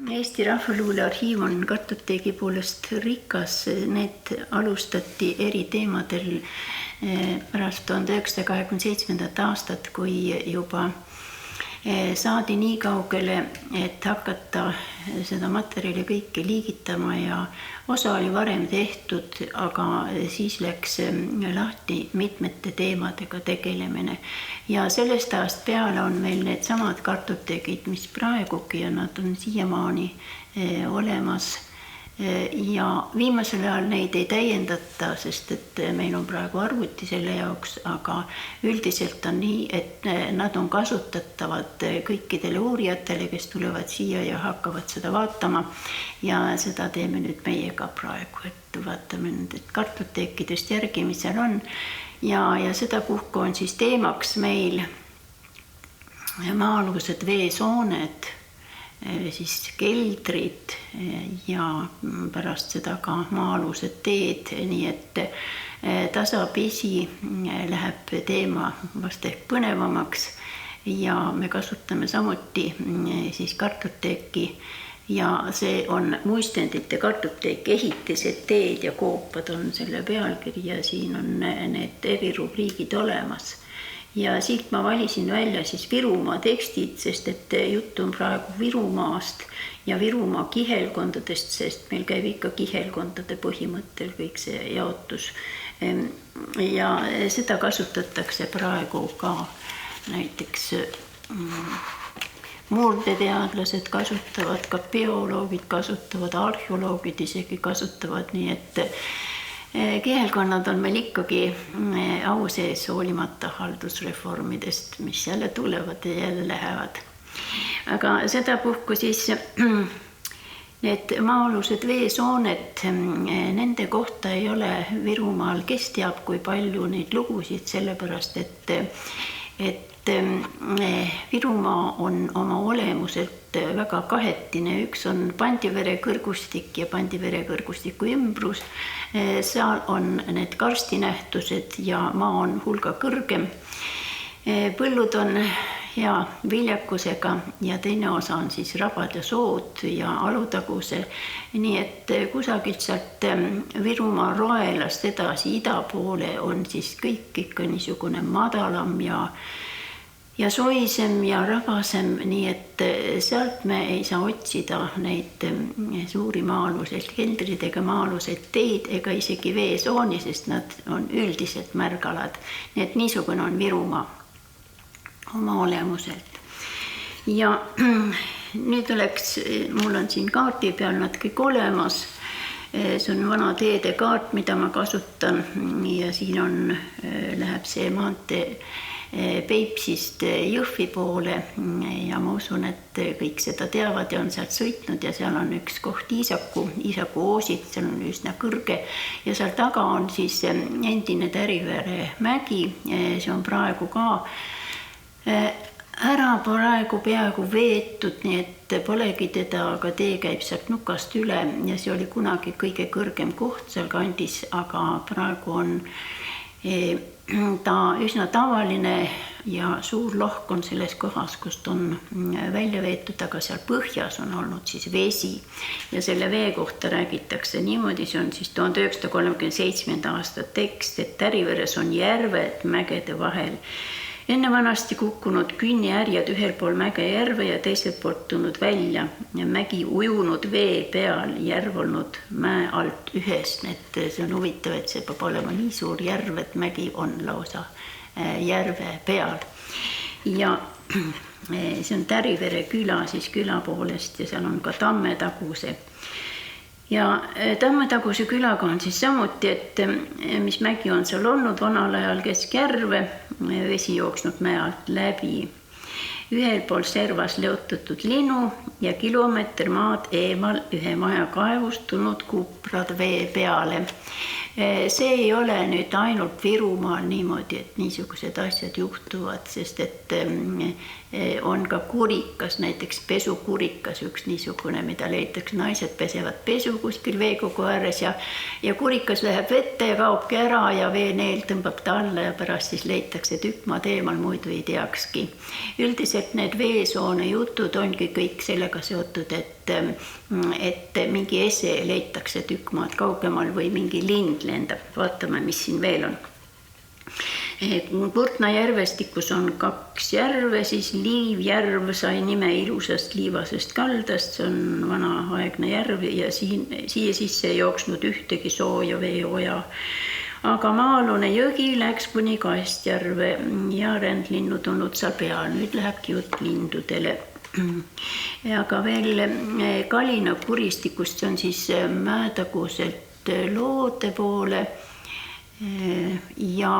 Eesti Rahvaluule arhiiv on kartoteegi poolest rikas, need alustati eri teemadel pärast 1927. aastat, kui juba saadi nii kaugele, et hakata seda materjali kõike liigitama ja osa oli varem tehtud, aga siis läks lahti mitmete teemadega tegelemine. Ja sellest ajast peale on meil need samad kartoteegid, mis praegugi ja nad on siiamaani olemas. Ja viimasel ajal neid ei täiendata, sest et meil on praegu arvuti selle jaoks, aga üldiselt on nii, et nad on kasutatavad kõikidele uurijatele, kes tulevad siia ja hakkavad seda vaatama. Ja seda teeme nüüd meiega praegu, et vaatame nendest kartoteekidest järgi, mis seal on. Ja sedapuhku on siis teemaks meil maa-alused veesooned, siis keldrid ja pärast seda ka maa-alused teed, nii et tasapisi läheb teema vast ehk põnevamaks ja me kasutame samuti siis kartoteeki ja see on muistendite kartoteek, ehitised, teed ja koopad on selle pealkiri ja siin on need eri rubriigid olemas. Ja siit ma valisin välja siis Virumaa tekstid, sest et jutt on praegu Virumaast ja Virumaa kihelkondadest, sest meil käib ikka kihelkondade põhimõttel kõik see jaotus. Ja seda kasutatakse praegu ka näiteks murdeteadlased kasutavad, ka bioloogid kasutavad, arheoloogid isegi kasutavad, nii et kihelkonnad on meil ikkagi au sees hoolimata haldusreformidest, mis jälle tulevad ja jälle lähevad. Aga sedapuhku siis need maa-alused veesooned, nende kohta ei ole Virumaal kes teab, kui palju neid lugusid, sellepärast et Virumaa on oma olemuselt väga kahetine. Üks on Pandivere kõrgustik ja Pandivere kõrgustiku ümbrus. Seal on need karstinähtused ja maa on hulga kõrgem. Põllud on hea viljakusega ja teine osa on siis rabad ja sood ja alutaguse. Nii et kusagilt sealt Virumaa roelast edasi ida poole on siis kõik ikka niisugune madalam ja soisem ja rabasem, nii et sealt me ei saa otsida neid suuri maa-aluseid keldrid ega maa-aluseid teid ega isegi veesooni, sest nad on üldiselt märgalad. Nii et niisugune on Virumaa oma olemuselt. Ja nüüd mul on siin kaardi peal nad kõik olemas. See on vana teede kaart, mida ma kasutan ja siin läheb see maantee Peipsist Jõhvi poole ja ma usun, et kõik seda teavad ja on sealt sõitnud ja seal on üks koht Iisaku oosid, seal on üsna kõrge ja seal taga on siis endine Tärivere mägi, see on praegu ka ära praegu peaaegu veetud, nii et polegi teda, aga tee käib sealt nukast üle ja see oli kunagi kõige kõrgem koht seal kandis, aga praegu on ta üsna tavaline ja suur lohk on selles kohas, kust on välja veetud, aga seal põhjas on olnud siis vesi ja selle vee kohta räägitakse niimoodi, see on siis 1937. aasta tekst, et Täriveres on järved mägede vahel. Enne vanasti kukkunud künniärjad ühel pool mäge järve ja teiselt poolt tulnud välja ja mägi ujunud vee peal, järv olnud mäe alt ühes. Et see on huvitav, et see peab olema nii suur järv, et mägi on lausa järve peal. Ja see on Tärivere küla siis küla poolest ja seal on ka Tammetaguse. Ja Tammetaguse külaga on siis samuti, et mis mägi on seal olnud vanal ajal keskjärve, vesi jooksnud mäe alt läbi. Ühel pool servas leotatud linu ja kilomeeter maad eemal ühe maja kaevust tulnud kuprad vee peale. See ei ole nüüd ainult Virumaal niimoodi, et niisugused asjad juhtuvad, sest et on ka kurikas, näiteks pesukurikas, üks niisugune, mida leitakse, naised pesevad pesu kuskil veekogu ääres ja kurikas läheb vette ja kaobki ära ja veeneel tõmbab ta alla ja pärast siis leitakse tükk maad eemal, muidu ei teakski. Üldiselt need veesoone jutud ongi kõik sellega seotud, et et mingi ese leitakse tükk maad kaugemal või mingi lind lendab. Vaatame, mis siin veel on. Kurtna järvestikus on 2 järve, siis Liivjärv sai nime ilusast liivasest kaldast, see on vanaaegne järv ja siia sisse ei jooksnud ühtegi sooja veeoja. Aga maa-alune jõgi läks kuni Kastjärve ja rändlinnud olnud seal peal. Nüüd lähebki jutt lindudele. Aga veel Kalina kuristikust, see on siis mäetaguselt Loode poole ja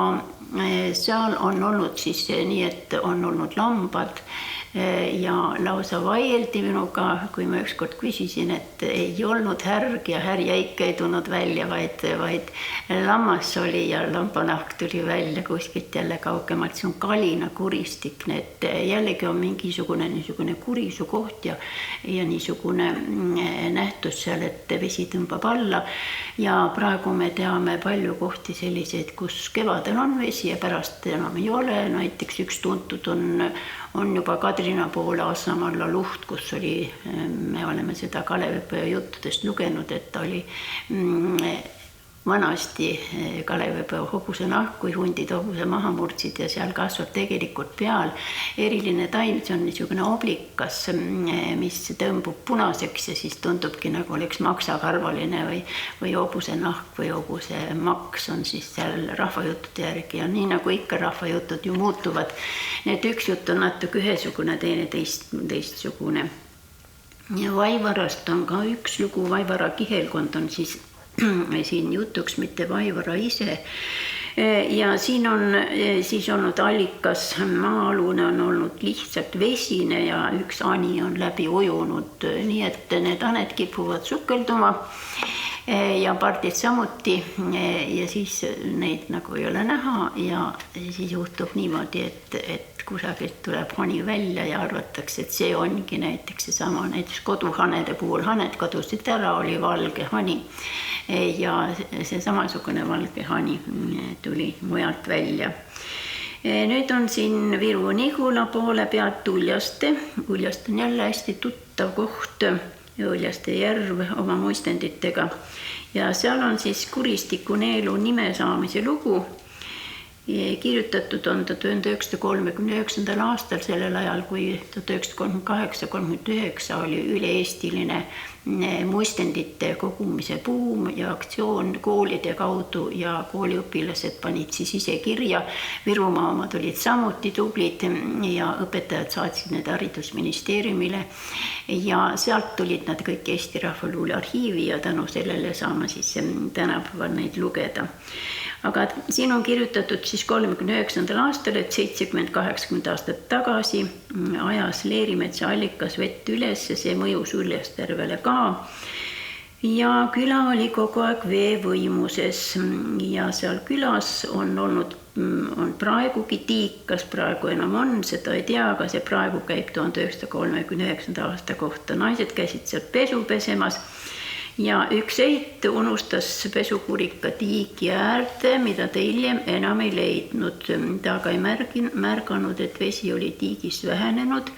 seal on olnud siis nii, et on olnud lambad ja lausa vaieldi minuga, kui ma ükskord küsisin, et ei olnud härg ja härjäik ei tulnud välja, vaid lammas oli ja lambanahk tuli välja kuskilt jälle kaugemalt. See on Kalina kuristik, need jällegi on niisugune kurisu koht ja niisugune nähtus seal, et vesi tõmbab alla ja praegu me teame palju kohti selliseid, kus kevadel on vesi ja pärast enam ei ole. Näiteks üks tuntud on juba Kadrina poole Assamalla luht, kus oli, me oleme seda Kalevipõja juttudest lugenud, et oli vanasti Kalevipõja hobuse nahk, kui hundid hobuse maha murdsid ja seal kasvab tegelikult peal eriline taim, see on niisugune oblikas, mis tõmbub punaseks ja siis tundubki nagu oleks maksakarvaline või hobuse nahk või hobuse maks on siis seal rahvajuttude järgi ja nii nagu ikka rahvajutud ju muutuvad. Need üks jutt on natuke ühesugune, teine teistsugune. Ja Vaivarast on ka üks lugu, Vaivara kihelkond on siis siin jutuks, mitte Vaivara ise. Ja siin on siis olnud allikas, maa-alune on olnud lihtsalt vesine ja üks ani on läbi ujunud, nii et need aned kipuvad sukelduma ja pardid samuti ja siis neid nagu ei ole näha ja siis juhtub niimoodi, et kusagilt tuleb hani välja ja arvatakse, et see ongi näiteks seesama, näiteks koduhanede puhul haned kadusid ära, oli valge hani ja see samasugune valge hani tuli mujalt välja. Nüüd on siin Viru-Nigula poole pealt Uljaste. Uljaste on jälle hästi tuttav koht, Uljaste järv oma muistenditega ja seal on siis kuristiku neelu nime saamise lugu. Kirjutatud on ta 1939. aastal, sellel ajal, kui 1938-39 oli üle-eestiline muistendite kogumise buum ja aktsioon koolide kaudu ja kooliõpilased panid siis ise kirja. Virumaa omad olid samuti tublid ja õpetajad saatsid need haridusministeeriumile ja sealt tulid nad kõik Eesti Rahvaluule arhiivi ja tänu sellele saame siis tänapäeval neid lugeda. Aga siin on kirjutatud siis 39. aastal, et 70-80 aastat tagasi ajas Leerimetsa allikas vett üles ja see mõjus Uljastjärvele ka. Ja küla oli kogu aeg vee võimuses ja seal külas on olnud, on praegugi tiik, kas praegu enam on, seda ei tea, aga see praegu käib 1939. aasta kohta. Naised käisid seal pesu pesemas. Ja üks eit unustas pesukurika tiigi äärde, mida ta hiljem enam ei leidnud. Ta aga ei märganud, et vesi oli tiigist vähenenud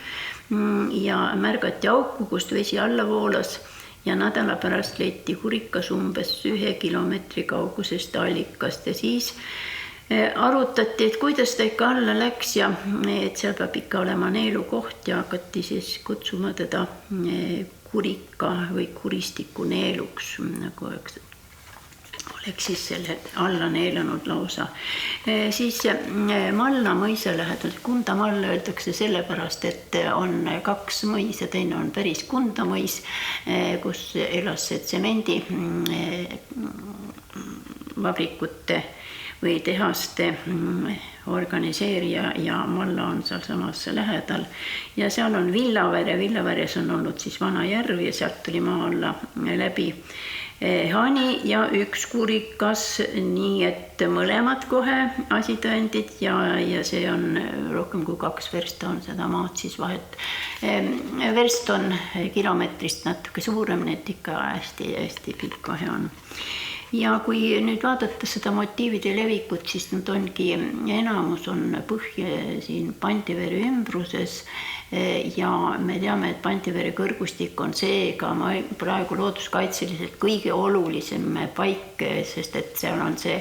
ja märgati auku, kust vesi alla voolas ja nädala pärast leiti kurikas umbes 1 kilomeetri kaugusest allikast ja siis arutati, et kuidas ta ikka alla läks ja et seal peab ikka olema neelukoht ja hakati siis kutsuma teda kurika või kuristiku neeluks, nagu oleks siis selle alla neelanud lausa. Siis Malla mõisa lähedalt Kunda Malla öeldakse sellepärast, et on 2 mõisa, teine on päris Kunda mõis, kus elas see tsemendi vabrikute või tehaste organiseerija ja Malla on seal samas lähedal. Ja seal on Villavere, Villaveres on olnud siis vana järv ja sealt tuli maa alla läbi hani ja üks kurikas, nii et mõlemad kohe asitõendid ja see on rohkem kui 2 versta on seda maad siis vahet. Verst on kilomeetrist natuke suurem, need ikka hästi pikk vahe on. Ja kui nüüd vaadata seda motiivide levikut, siis nüüd ongi enamus on põhja siin Pandivere ümbruses ja me teame, et Pandivere kõrgustik on seega praegu looduskaitseliselt kõige olulisem paik, sest et seal on see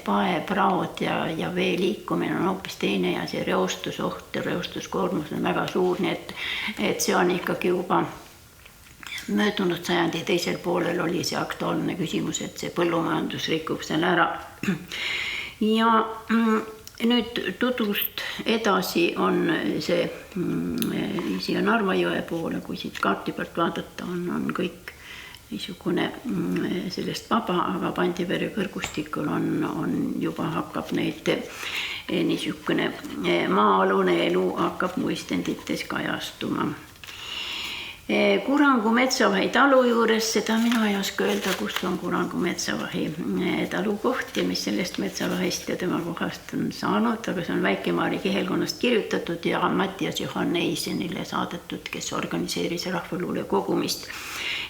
paepraod ja vee liikumine on hoopis teine ja see reostusoht ja reostuskoormus on väga suur, nii et see on ikkagi juba möödunud sajandi teisel poolel oli see aktuaalne küsimus, et see põllumajandus rikub seal ära. Ja nüüd Tudust edasi on see siia Narva jõe poole, kui siit kaarti pealt vaadata, on kõik niisugune sellest vaba, aga Pandivere kõrgustikul on juba hakkab neid niisugune maa-alune elu hakkab muistendites kajastuma. Kurangu Metsavahi talu juures, seda mina ei oska öelda, kus on Kurangu Metsavahi talu koht ja mis sellest Metsavahist ja tema kohast on saanud, aga see on Väike-Maarja kihelkonnast kirjutatud ja Mattias Johan Eisenile saadetud, kes organiseeris rahvaluule kogumist.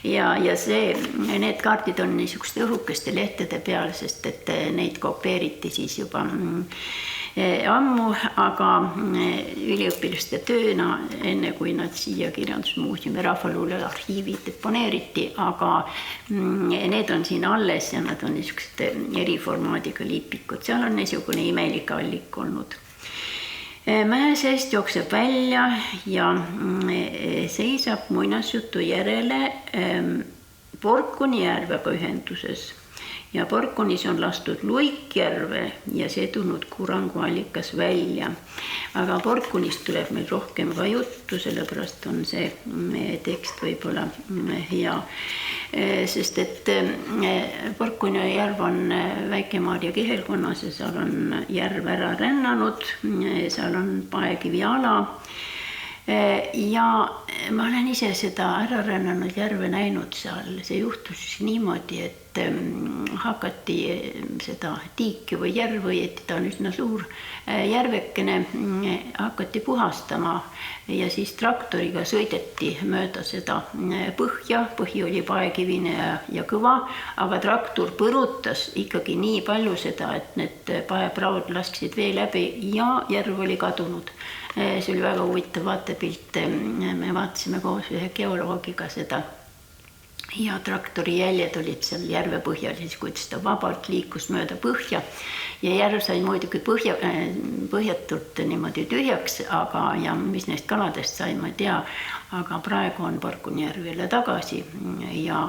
Ja need kaardid on niisuguste õhukeste lehtede peal, sest et neid kopeeriti siis juba ammu, aga üliõpilaste tööna, enne kui nad siia Kirjandusmuuseumi rahvaluule arhiivid deponeeriti, aga need on siin alles ja nad on niisugused eriformaadiga liipikud. Seal on niisugune imelik allik olnud. Mäe seest jookseb välja ja seisab muinasjutu järele Porkuni järvega ühenduses. Ja Porkunis on lastud Luikjärve ja see tulnud Kurangu allikas välja. Aga Porkunist tuleb meil rohkem ka juttu, sellepärast on see tekst võib-olla hea. Sest et Porkuni järv on Väike-Maarja kihelkonnas ja seal on järv ära rännanud, seal on paekivi ala. Ja ma olen ise seda ära rännanud järve näinud seal, see juhtus niimoodi, et hakati seda tiiki või järv või et ta on üsna suur järvekene, hakati puhastama ja siis traktoriga sõideti mööda seda põhja, põhi oli paekivine ja kõva, aga traktor põrutas ikkagi nii palju seda, et need paepraod lasksid vee läbi ja järv oli kadunud. See oli väga huvitav vaatepilt, me vaatasime koos ühe geoloogiga seda ja traktori jäljed olid seal järve põhjal, siis kuidas ta vabalt liikus mööda põhja ja järv sai muidugi põhjatult niimoodi tühjaks, aga ja mis neist kaladest sai, ma ei tea, aga praegu on Porkuni järv jälle tagasi ja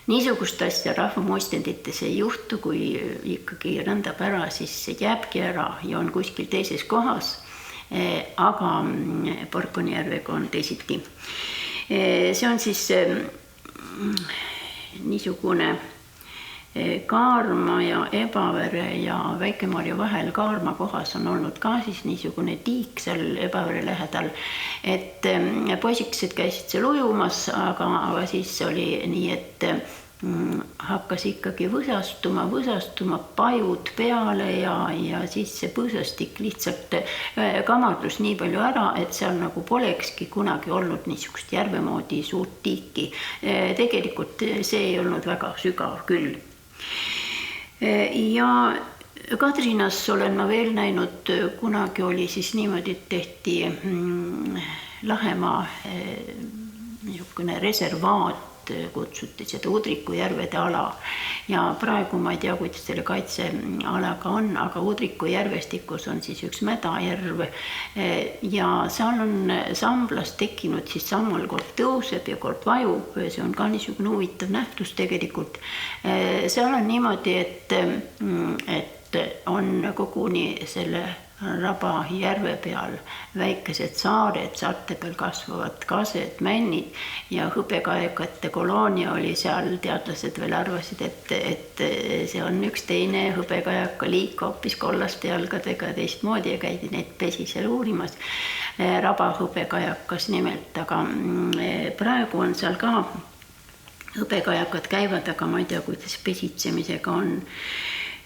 niisugust asja rahvamuistendites ei juhtu, kui ikkagi rändab ära, siis see jääbki ära ja on kuskil teises kohas. Aga Porkuni järvega on teisiti. See on siis niisugune Kaarma ja Ebavere ja Väike-Maarja vahel Kaarma kohas on olnud ka siis niisugune tiik seal Ebavere lähedal, et poisikesed käisid seal ujumas, aga siis oli nii, et hakkas ikkagi võsastuma pajud peale ja siis see põõsastik lihtsalt kamardus nii palju ära, et seal nagu polekski kunagi olnud niisugust järvemoodi suurt tiiki. Tegelikult see ei olnud väga sügav küll. Ja Kadrinas olen ma veel näinud, kunagi oli siis niimoodi, et tehti Lahemaa niisugune reservaat, kutsuti seda Udriku järvede ala ja praegu ma ei tea, kuidas selle kaitsealaga on, aga Udriku järvestikus on siis üks mädajärv ja seal on samblas tekkinud siis samal kord tõuseb ja kord vajub, see on ka niisugune huvitav nähtus tegelikult. Seal on niimoodi, et on koguni selle Raba järve peal väikesed saared, saarte peal kasvavad kased, männid ja hõbekaekate koloonia oli seal, teadlased veel arvasid, et see on üks teine hõbekajaka liik hoopis kollaste jalgadega teistmoodi ja käidi neid pesi seal uurimas. Raba hõbekajakas nimelt, aga praegu on seal ka hõbekajakad käivad, aga ma ei tea, kuidas pesitsemisega on.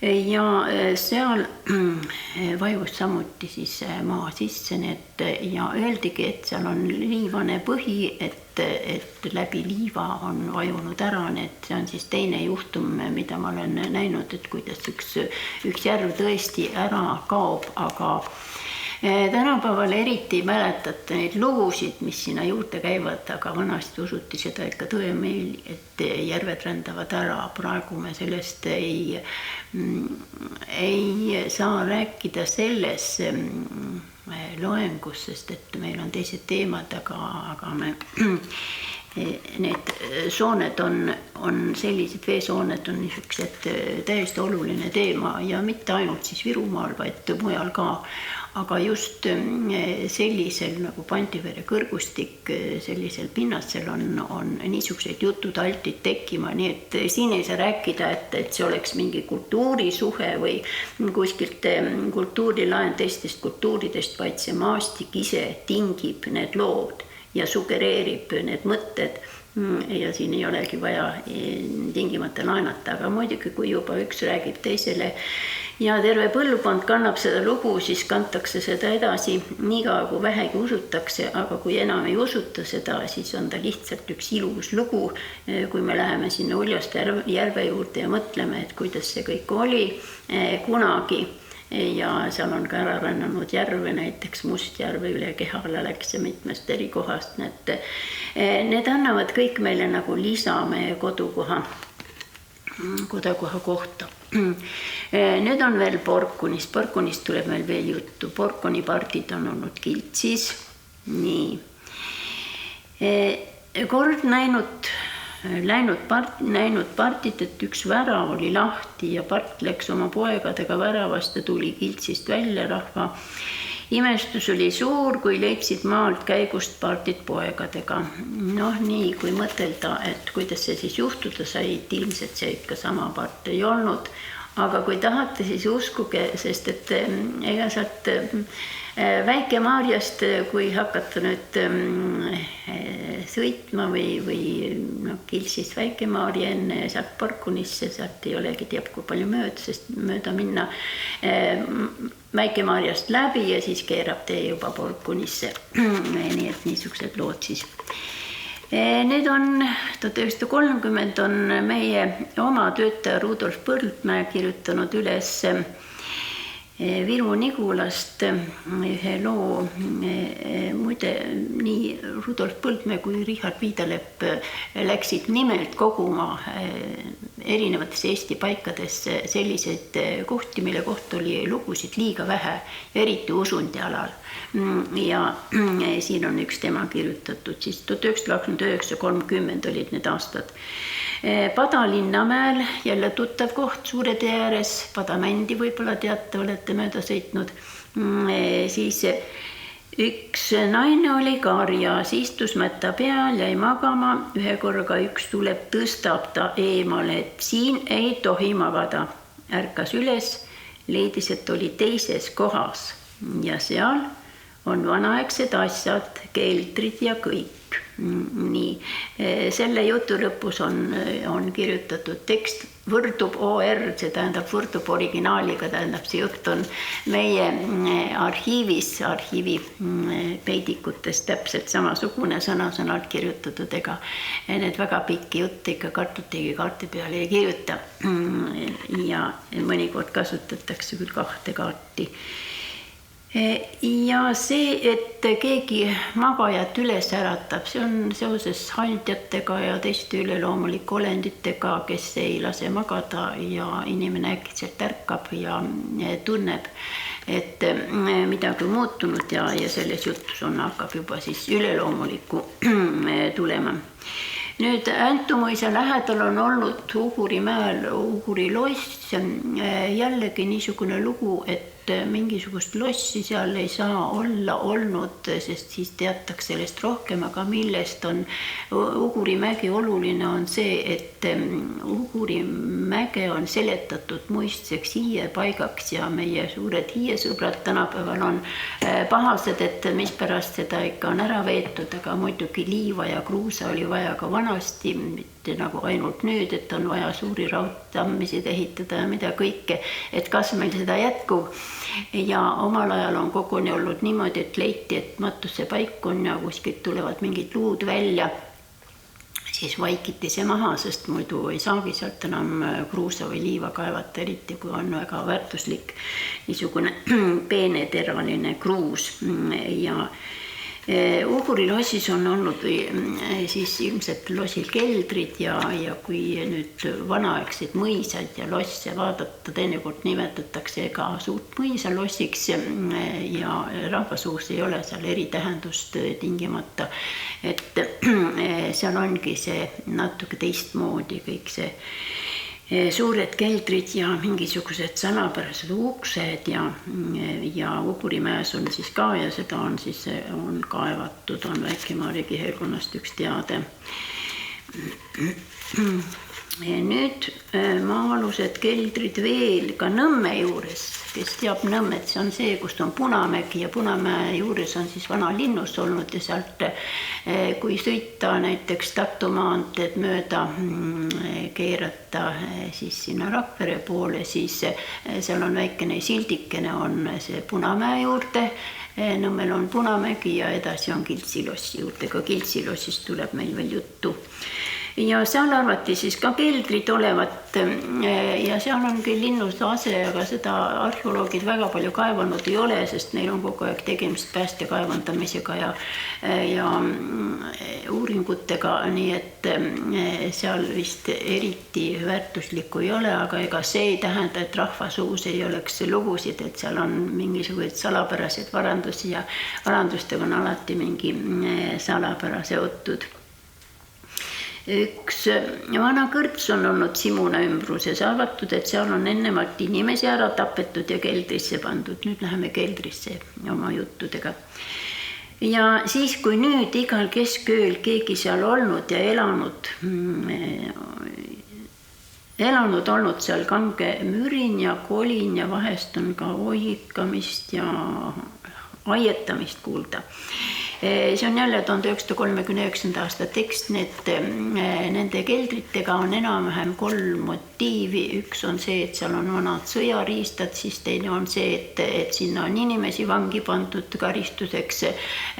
Ja seal vajus samuti siis maa sisse ja öeldigi, et seal on liivane põhi, et läbi liiva on vajunud ära, see on siis teine juhtum, mida ma olen näinud, et kuidas üks järv tõesti ära kaob, aga Tänapäeval eriti ei mäletate neid lugusid, mis sinna juurde käivad, aga vanasti usuti seda ikka tõemeel, et järved rändavad ära. Praegu me sellest ei saa rääkida selles loengus, sest et meil on teised teemad, aga me need sooned on sellised, veesooned on niisugused täiesti oluline teema ja mitte ainult siis Virumaal, vaid mujal ka. Aga just sellisel nagu Pandivere kõrgustik, sellisel pinnasel on niisugused jutud altid tekkima, nii et siin ei saa rääkida, et see oleks mingi kultuurisuhe või kuskilt kultuurilaen teistest kultuuridest, vaid see maastik ise tingib need lood ja sugereerib need mõtted ja siin ei olegi vaja tingimata laenata, aga muidugi kui juba üks räägib teisele ja terve põlvkond kannab seda lugu, siis kantakse seda edasi niikaua kui vähegi usutakse, aga kui enam ei usuta seda, siis on ta lihtsalt üks ilus lugu, kui me läheme sinna Uljaste järve juurde ja mõtleme, et kuidas see kõik oli kunagi. Ja seal on ka ära rännanud järve, näiteks Mustjärve üle Kehala läks ja mitmest eri kohast. Need annavad kõik meile nagu lisa meie kodukoha kohta. Nüüd on veel Porkunist. Porkunist tuleb meil veel juttu. Porkuni partid on olnud Kiltsis. Nii. Kord näinud partit, et üks värav oli lahti ja part läks oma poegadega väravast ja tuli Kiltsist välja. Rahva imestus oli suur, kui leidsid maalt käigust partid poegadega. Nii, kui mõtelda, et kuidas see siis juhtuda sai, et ilmselt see ikka sama part ei olnud. Aga kui tahate, siis uskuge, sest et ega sealt Väike-Maarjast, kui hakata nüüd sõitma või Kilsist Väike-Maarja enne sealt Porkunisse, sealt ei olegi teab kui palju mööda minna Väike-Maarjast läbi ja siis keerab tee juba Porkunisse. Nii et niisugused lood siis. Need on 1930 on meie oma töötaja Rudolf Põldmäe kirjutanud üles Viru-Nigulast ühe loo. Muide, nii Rudolf Põldmäe kui Richard Viidalepp läksid nimelt koguma erinevates Eesti paikades selliseid kohti, mille kohta oli lugusid liiga vähe, eriti usundi alal. Ja siin on üks tema kirjutatud, siis 1929-30 olid need aastad. Padalinnamäel, jälle tuttav koht Suure tee ääres, Padamändi võib-olla teate, olete mööda sõitnud, siis üks naine oli karjas, istus mätta peal, jäi magama, ühe korraga üks tuleb, tõstab ta eemale, et siin ei tohi magada. Ärkas üles, leidis, et oli teises kohas ja seal on vanaaegsed asjad, keldrid ja kõik. Nii, selle jutu lõpus on kirjutatud tekst, võrdub OR, see tähendab võrdub originaaliga, tähendab see jutt on meie arhiivis, arhiivi peidikutes täpselt samasugune sõna-sõnalt kirjutatud, ega need väga pikki jutte ikka kartutigi kaarti peale ei kirjuta ja mõnikord kasutatakse küll kahte kaarti. Ja see, et keegi magajat üles äratab, see on seoses haldjatega ja teiste üleloomuliku olenditega, kes ei lase magada ja inimene äkitselt ärkab ja tunneb, et midagi muutunud ja selles jutus hakkab juba siis üleloomulikku tulema. Nüüd Äntumuisa lähedal on olnud Ugurimäel Uguri loss, jällegi niisugune lugu, et mingisugust lossi seal ei saa olla olnud, sest siis teatakse sellest rohkem, aga millest on Ugurimägi oluline on see, et Ugurimäge on seletatud muistseks hiiepaigaks ja meie suured hiiesõbrad tänapäeval on pahased, et mispärast seda ikka on ära veetud, aga muidugi liiva ja kruusa oli vaja ka vanasti, mitte nagu ainult nüüd, et on vaja suuri raudtammisid ehitada ja mida kõike, et kas meil seda jätkub. Ja omal ajal on koguni olnud niimoodi, et leiti, et matuse paik on ja kuskilt tulevad mingid luud välja. siis vaikiti see maha, sest muidu ei saagi sealt enam kruusa või liiva kaevata, eriti kui on väga väärtuslik niisugune peeneteraline kruus. Ja Uguri lossis on olnud siis ilmselt lossil keldrid ja kui nüüd vanaaegseid mõisaid ja losse vaadata, teinekord nimetatakse ka suurt mõisa lossiks ja rahvasuus ei ole seal eritähendust tingimata, et seal ongi see natuke teistmoodi kõik see suured keldrid ja mingisugused salapärased uksed ja Ugurimäes on siis ka ja seda on siis on kaevatud, on Väike-Maarja kihelkonnast üks teade. Nüüd maa-alused keldrid veel ka Nõmme juures, kes teab Nõmmet, see on see, kust on Punamägi ja Punamäe juures on siis vana linnus olnud ja sealt kui sõita näiteks Tartu maanteed mööda keerata siis sinna Rakvere poole, siis seal on väikene sildikene on see Punamäe juurde, Nõmmel on Punamägi ja edasi on Kiltsilossi juurde, ka Kiltsilossist tuleb meil veel juttu. Ja seal arvati siis ka keldrid olevat ja seal ongi linnuse ase, aga seda arheoloogid väga palju kaevanud ei ole, sest neil on kogu aeg tegemist pääste kaevandamisega ja uuringutega, nii et seal vist eriti väärtuslikku ei ole, aga ega see ei tähenda, et rahvasuus ei oleks lugusid, et seal on mingisugused salapäraseid varandusi ja varandustega on alati mingi salapära seotud. Üks vana kõrts on olnud Simuna ümbruses arvatud, et seal on ennemalt inimesi ära tapetud ja keldrisse pandud. Nüüd läheme keldrisse oma juttudega. Ja siis, kui nüüd igal keskööl keegi seal olnud ja elanud olnud seal kange mürin ja kolin ja vahest on ka oikamist ja aietamist kuulda. See on jälle 1939. aasta tekst, nende keldritega on enam-vähem 3 motiivi. Üks on see, et seal on vanad sõjariistad, siis teine on see, et sinna on inimesi vangi pandud karistuseks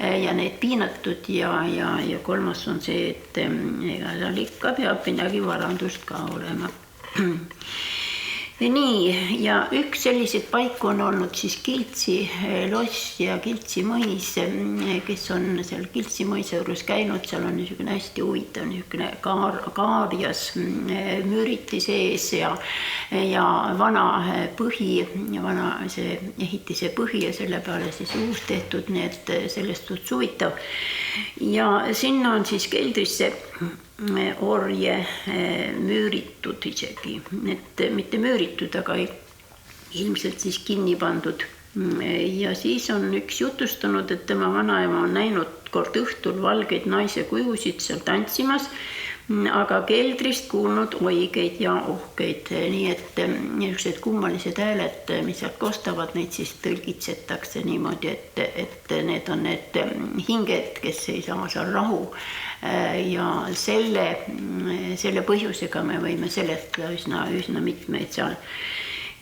ja neid piinatud ja kolmas on see, et ega seal ikka peab midagi varandust ka olema. Nii, ja üks selliseid paiku on olnud siis Kiltsi loss ja Kiltsi mõis, kes on seal Kiltsi mõisa juures käinud, seal on niisugune hästi huvitav niisugune kaarjas müüriti sees ja vana põhi, vana see ehitise põhi ja selle peale siis uus tehtud, nii et sellest suht huvitav. Ja sinna on siis keldrisse orje müüritud isegi, et mitte müüritud, aga ilmselt siis kinni pandud. Ja siis on üks jutustanud, et tema vanaema on näinud kord õhtul valgeid naise kujusid seal tantsimas, aga keldrist kuulnud oigeid ja ohkeid, nii et niisugused kummalised hääled, mis sealt kostavad, neid siis tõlgitsetakse niimoodi, et need on need hinged, kes ei saa seal rahu. Ja selle põhjusega me võime seletada üsna mitmeid seal.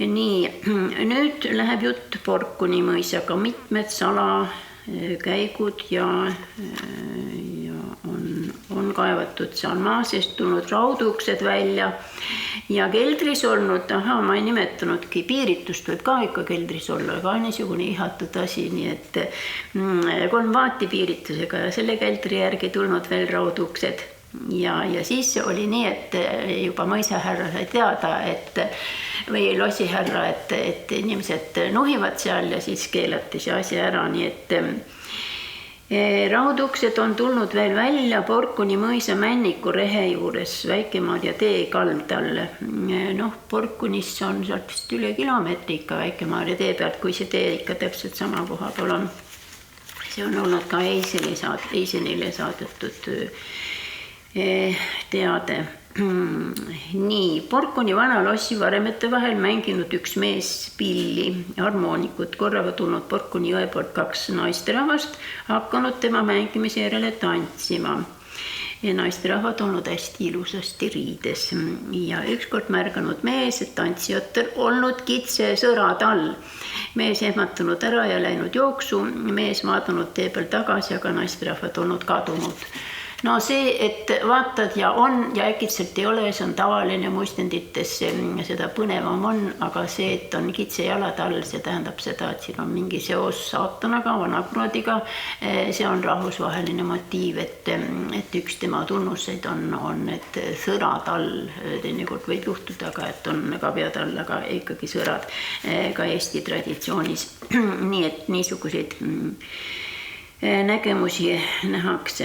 Nii, nüüd läheb jutt Porkuni mõisaga, mitmed salakäigud ja on kaevatud seal maa seest tulnud rauduksed välja ja keldris olnud, ma ei nimetanudki, piiritust võib ka ikka keldris olla, ka niisugune ihatud asi, nii et 3 vaati piiritusega ja selle keldri järgi tulnud veel rauduksed. Ja siis oli nii, et juba mõisahärra sai teada, või lossihärra, et inimesed nuhivad seal ja siis keelati see asi ära, nii et rauduksed on tulnud veel välja Porkuni mõisa Männiku rehe juures Väike-Maarja tee kaldal. Porkunisse on sealt vist üle kilomeetri ikka Väike-Maarja tee pealt, kui see tee ikka täpselt sama koha peal on. See on olnud ka Eisenile saadetud teade. Nii, Porkuni vana lossi varemete vahel mänginud üks mees pilli, harmoonikut, korraga tulnud Porkuni jõe poolt 2 naisterahvast, hakanud tema mängimise järele tantsima. Ja naisterahvad olnud hästi ilusasti riides ja ükskord märganud mees, et tantsijatel olnud kitse sõrad all. Mees ehmatanud ära ja läinud jooksu, mees vaadanud tee peal tagasi, aga naisterahvad olnud kadunud. No see, et vaatad ja on ja äkitselt ei ole, see on tavaline muistendites, seda põnevam on, aga see, et on kitse jalad all, see tähendab seda, et siin on mingi seos saatanaga, vanakuradiga, see on rahvusvaheline motiiv, et üks tema tunnuseid on et sõrad all, teinekord võib juhtuda, aga et on kabjad all, aga ikkagi sõrad ka Eesti traditsioonis. Nii et niisuguseid nägemusi nähakse.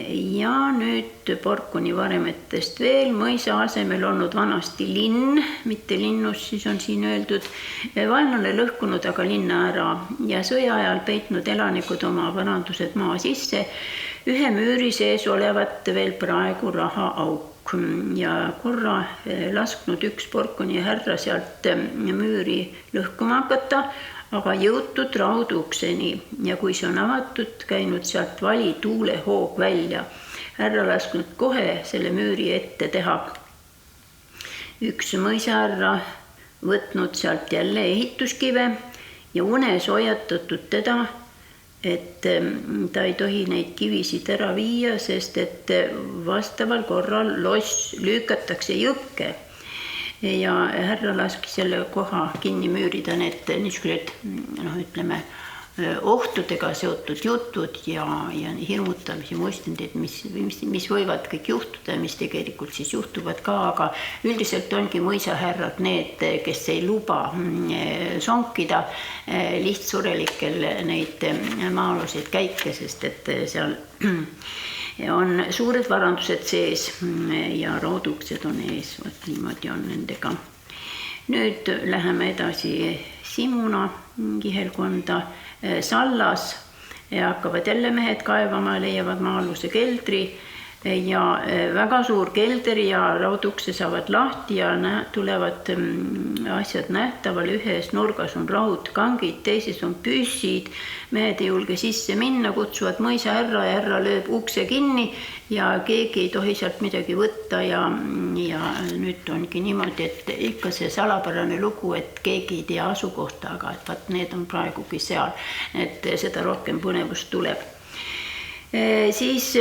Ja nüüd Porkuni varemetest veel, mõisa asemel olnud vanasti linn, mitte linnus, siis on siin öeldud, vaenlane lõhkunud aga linna ära ja sõja ajal peitnud elanikud oma varandused maa sisse, ühe müüri sees olevat veel praegu rahaauk ja korra lasknud üks Porkuni härra sealt müüri lõhkuma hakata, aga jõutud raudukseni ja kui see on avatud, käinud sealt vali tuulehoog välja. Härra lasknud kohe selle müüri ette teha. Üks mõisahärra võtnud sealt jälle ehituskive ja unes hoiatatud teda, et ta ei tohi neid kivisid ära viia, sest et vastaval korral loss lükatakse jõkke. Ja härra laski selle koha kinni müürida need niisugused, ütleme, ohtudega seotud jutud ja hirmutamise muistendid, mis võivad kõik juhtuda ja mis tegelikult siis juhtuvad ka, aga üldiselt ongi mõisahärrad need, kes ei luba sonkida lihtsurelikel neid maa-aluseid käike, sest et seal on suured varandused sees ja rauduksed on ees, vot niimoodi on nendega. Nüüd läheme edasi Simuna kihelkonda. Sallas hakkavad jälle mehed kaevama, leiavad maa-aluse keldri ja väga suur kelder ja raudukse saavad lahti ja tulevad asjad nähtavale, ühes nurgas on raudkangid, teises on püssid, mehed ei julge sisse minna, kutsuvad mõisahärra ja härra lööb ukse kinni ja keegi ei tohi sealt midagi võtta ja nüüd ongi niimoodi, et ikka see salapärane lugu, et keegi ei tea asukohta, aga et vaat need on praegugi seal, et seda rohkem põnevust tuleb. Siis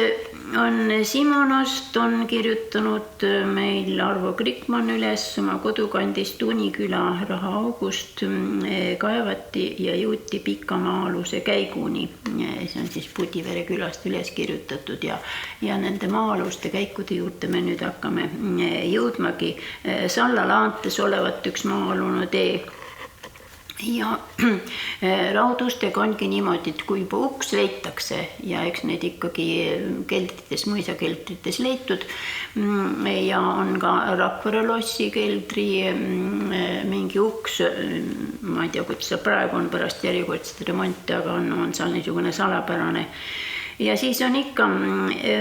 on Simonast on kirjutanud meil Arvo Krikman üles oma kodukandist Uniküla rahaaugust kaevati ja jõuti pika maa-aluse käiguni. See on siis Pudivere külast üles kirjutatud ja nende maa-aluste käikude juurde me nüüd hakkame jõudmagi. Salla laantes olevat üks maa-alune tee. Ja raudustega ongi niimoodi, et kui juba uks leitakse ja eks neid ikkagi keldrites, mõisakeldrites leitud ja on ka Rakvere lossi keldri mingi uks, ma ei tea, kuidas see praegu on pärast järjekordset remonti, aga on seal niisugune salapärane. Ja siis on ikka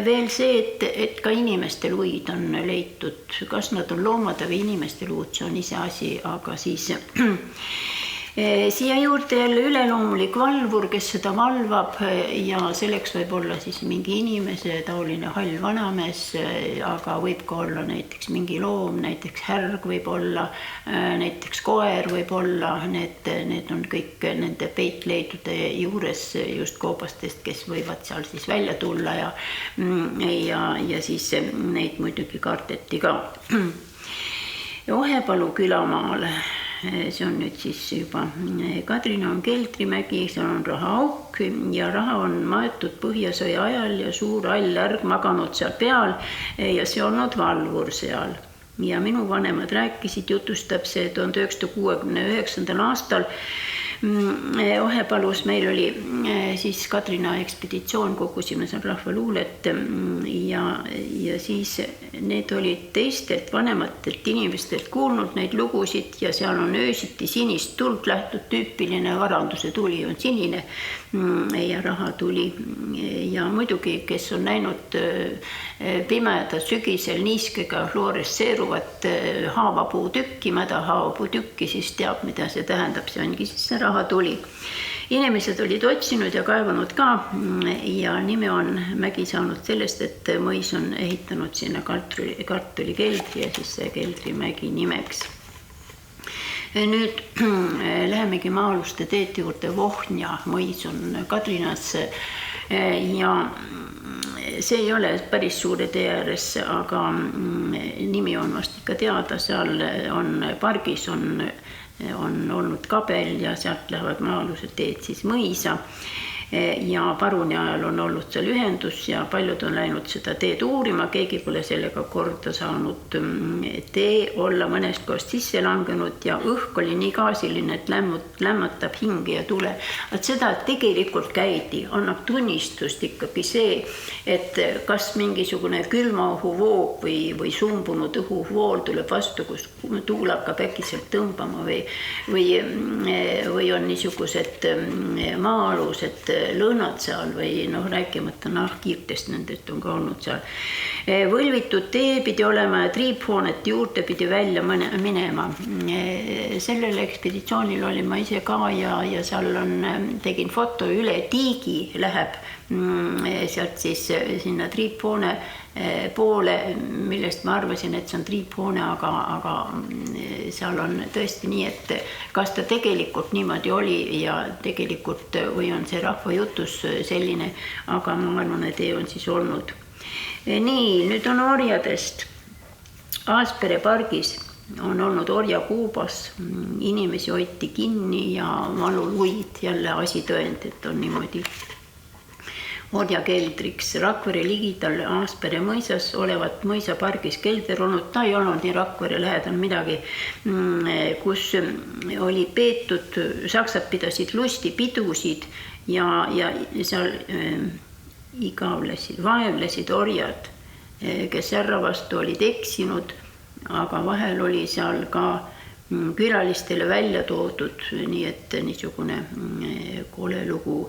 veel see, et ka inimeste luid on leitud, kas nad on loomade või inimeste luud, see on ise asi, aga siis siia juurde jälle üleloomulik valvur, kes seda valvab ja selleks võib olla siis mingi inimese taoline hall vanamees, aga võib ka olla näiteks mingi loom, näiteks härg võib olla, näiteks koer võib olla, need on kõik nende peitleidude juures just koobastest, kes võivad seal siis välja tulla ja siis neid muidugi kardeti ka. Ohepalu külamaale. See on nüüd siis juba Kadrina on Keldrimägi, seal on rahaauk ja raha on maetud Põhjasõja ajal ja suur all ärg maganud seal peal ja see olnud valvur seal. Ja minu vanemad rääkisid, jutustab see 1969. aastal. Ohepalus meil oli siis Kadrina ekspeditsioon, kogusime seal rahvaluulet ja siis need olid teistelt vanematelt inimestelt kuulnud neid lugusid ja seal on öösiti sinist tuld lähtud, tüüpiline varanduse tuli on sinine ja raha tuli ja muidugi, kes on näinud pimeda sügisel niiskega fluoresseeruvat haavapuutükki, mäda haavapuutükki, siis teab, mida see tähendab, see ongi siis see raha tuli. Inimesed olid otsinud ja kaevanud ka ja nime on mägi saanud sellest, et mõis on ehitanud sinna kartulikeldri ja siis see Keldrimägi nimeks. Nüüd lähemegi maa-aluste teed juurde. Vohnja mõis on Kadrinas ja see ei ole päris suure tee ääres, aga nimi on vast ikka teada, seal on pargis on olnud kabel ja sealt lähevad maa-alused teed siis mõisa. Ja paruni ajal on olnud seal ühendus ja paljud on läinud seda teed uurima, keegi pole sellega korda saanud. Tee olla mõnest kohast sisse langenud ja õhk oli nii gaasiline, et lämmatab hinge ja tule. Et seda tegelikult käidi, annab tunnistust ikkagi see, et kas mingisugune külma õhuvoog või sumbunud õhuvool tuleb vastu, kus tuul hakkab äkitselt tõmbama või on niisugused maa-alused lõõnad seal või rääkimata kiirtest nendest on ka olnud seal. Võlvitud tee pidi olema ja triiphoonet juurde pidi välja minema. Sellel ekspeditsioonil olin ma ise ka ja seal tegin foto üle tiigi läheb sealt siis sinna triiphoone poole, millest ma arvasin, et see on triiphoone, aga seal on tõesti nii, et kas ta tegelikult niimoodi oli ja tegelikult või on see rahvajutus selline, aga ma arvan, et tee on siis olnud. Nii, nüüd on orjadest. Aaspere pargis on olnud orjakuubas, inimesi hoiti kinni ja valuluid, jälle asitõend, et on niimoodi. Orjakeldriks Rakvere ligidal Aaspere mõisas olevat mõisapargis kelder olnud, ta ei olnud nii Rakvere lähedal midagi, kus oli peetud, saksad pidasid lustipidusid ja seal vaevlesid orjad, kes härra vastu olid eksinud, aga vahel oli seal ka külalistele välja toodud, nii et niisugune kole lugu.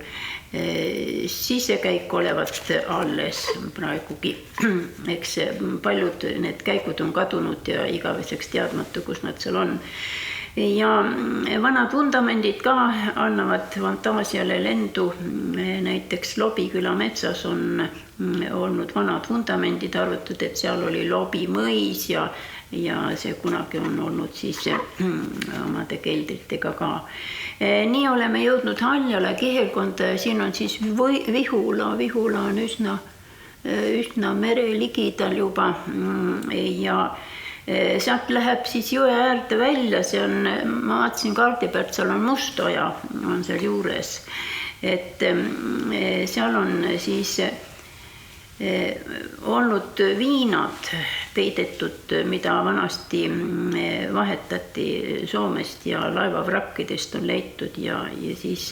Sisekäik olevat alles praegugi. Eks paljud need käigud on kadunud ja igaveseks teadmata, kus nad seal on. Ja vanad vundamendid ka annavad fantaasiale lendu. Näiteks Lobiküla metsas on olnud vanad vundamendid, arvatud, et seal oli Lobi mõis ja see kunagi on olnud siis omade keldritega ka. Nii oleme jõudnud Haljala kihelkonda ja siin on siis Vihula. Vihula on üsna mere ligidal juba ja sealt läheb siis jõe äärde välja, ma vaatasin kaardi pealt, seal on Mustoja, on seal juures, et seal on siis olnud viinad peidetud, mida vanasti vahetati Soomest ja laevavrakkidest on leitud ja siis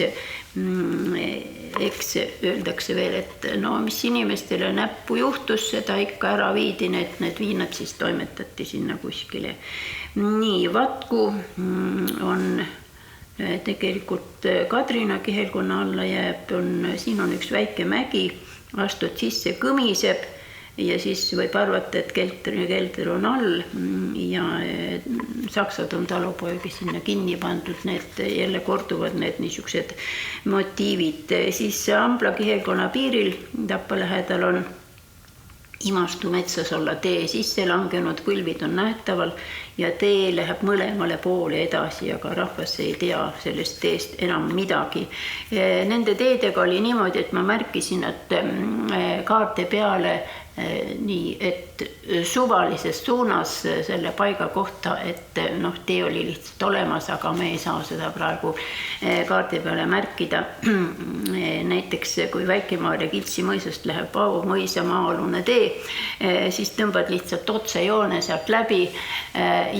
eks öeldakse veel, et no mis inimestele näppu juhtus, seda ikka ära viidi, need viinad siis toimetati sinna kuskile. Nii, Vatku on tegelikult Kadrina kihelkonna alla jääb, siin on üks väike mägi, astud sisse, kõmiseb ja siis võib arvata, et kelter on all ja saksad on talupoegi sinna kinni pandud, need jälle korduvad need niisugused motiivid. Siis Ambla kihelkonna piiril Tapa lähedal on Imastu metsas olla tee sisse langenud, põlvid on nähtaval ja tee läheb mõlemale poole edasi, aga rahvas ei tea sellest teest enam midagi. Nende teedega oli niimoodi, et ma märkisin, et kaarte peale nii, et suvalises suunas selle paiga kohta, et tee oli lihtsalt olemas, aga me ei saa seda praegu kaardi peale märkida. Näiteks kui Väike-Maarja Kitsi mõisast läheb Pao mõisa maa-alune tee, siis tõmbad lihtsalt otsejoone sealt läbi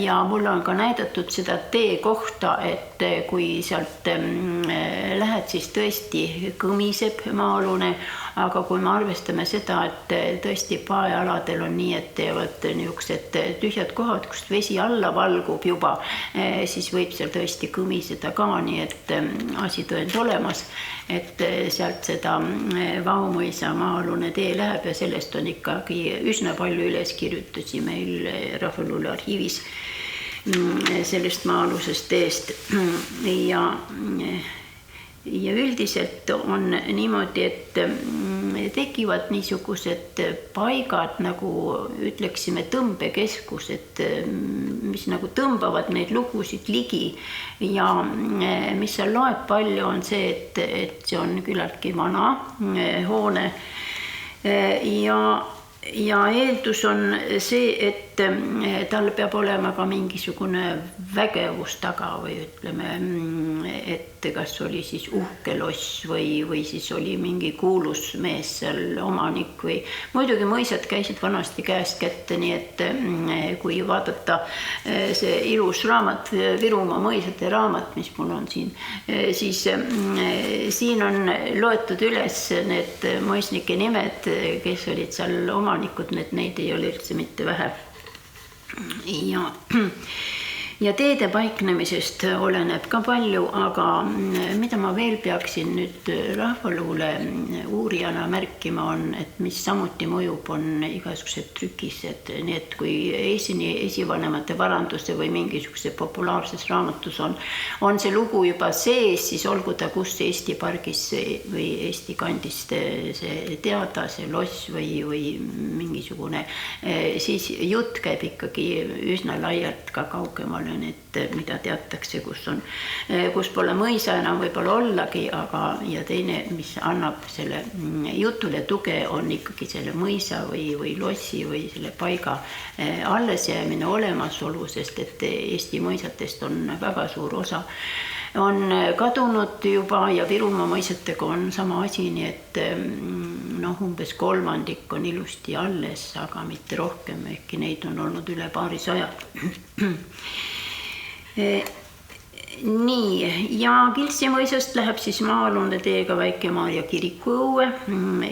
ja mul on ka näidatud seda tee kohta, et kui sealt lähed, siis tõesti kõmiseb maa-alune, aga kui me arvestame seda, et tõesti paealadel on nii, et teevad niisugused tühjad kohad, kust vesi alla valgub juba, siis võib seal tõesti kõmiseda ka, nii et asitõend olemas, et sealt seda Vaumõisa maa-alune tee läheb ja sellest on ikkagi üsna palju üleskirjutusi meil Rahvaluule arhiivis sellest maa-alusest teest ja üldiselt on niimoodi, et tekivad niisugused paigad, nagu ütleksime tõmbekeskused, mis nagu tõmbavad neid lugusid ligi ja mis seal loeb palju on see, et see on küllaltki vana hoone ja eeldus on see, et tal peab olema ka mingisugune vägevus taga või ütleme, et kas oli siis uhke loss või siis oli mingi kuulus mees seal omanik või muidugi mõisad käisid vanasti käest kätte, nii et kui vaadata see ilus raamat, Virumaa mõisade raamat, mis mul on siin, siis siin on loetud üles need mõisnike nimed, kes olid seal omanikud, neid ei ole üldse mitte vähe. Ja teede paiknemisest oleneb ka palju, aga mida ma veel peaksin nüüd rahvaluule uurijana märkima on, et mis samuti mõjub, on igasugused trükised, nii et kui esivanemate varanduse või mingisuguse populaarses raamatus on see lugu juba sees, siis olgu ta kus Eesti pargis või Eesti kandist see teada, see loss või mingisugune, siis jutt käib ikkagi üsna laialt ka kaugemale, et mida teatakse, kus pole mõisa enam võib-olla ollagi, ja teine, mis annab selle jutule tuge, on ikkagi selle mõisa või lossi või selle paiga allesjäämine olemasolu, sest et Eesti mõisatest on väga suur osa on kadunud juba ja Virumaa mõisatega on sama asi, nii et umbes 1/3 on ilusti alles, aga mitte rohkem, ehkki neid on olnud üle paarisaja. Nii, ja Kiltsi mõisast läheb siis Maa-alune teega Väike-Maarja kiriku õue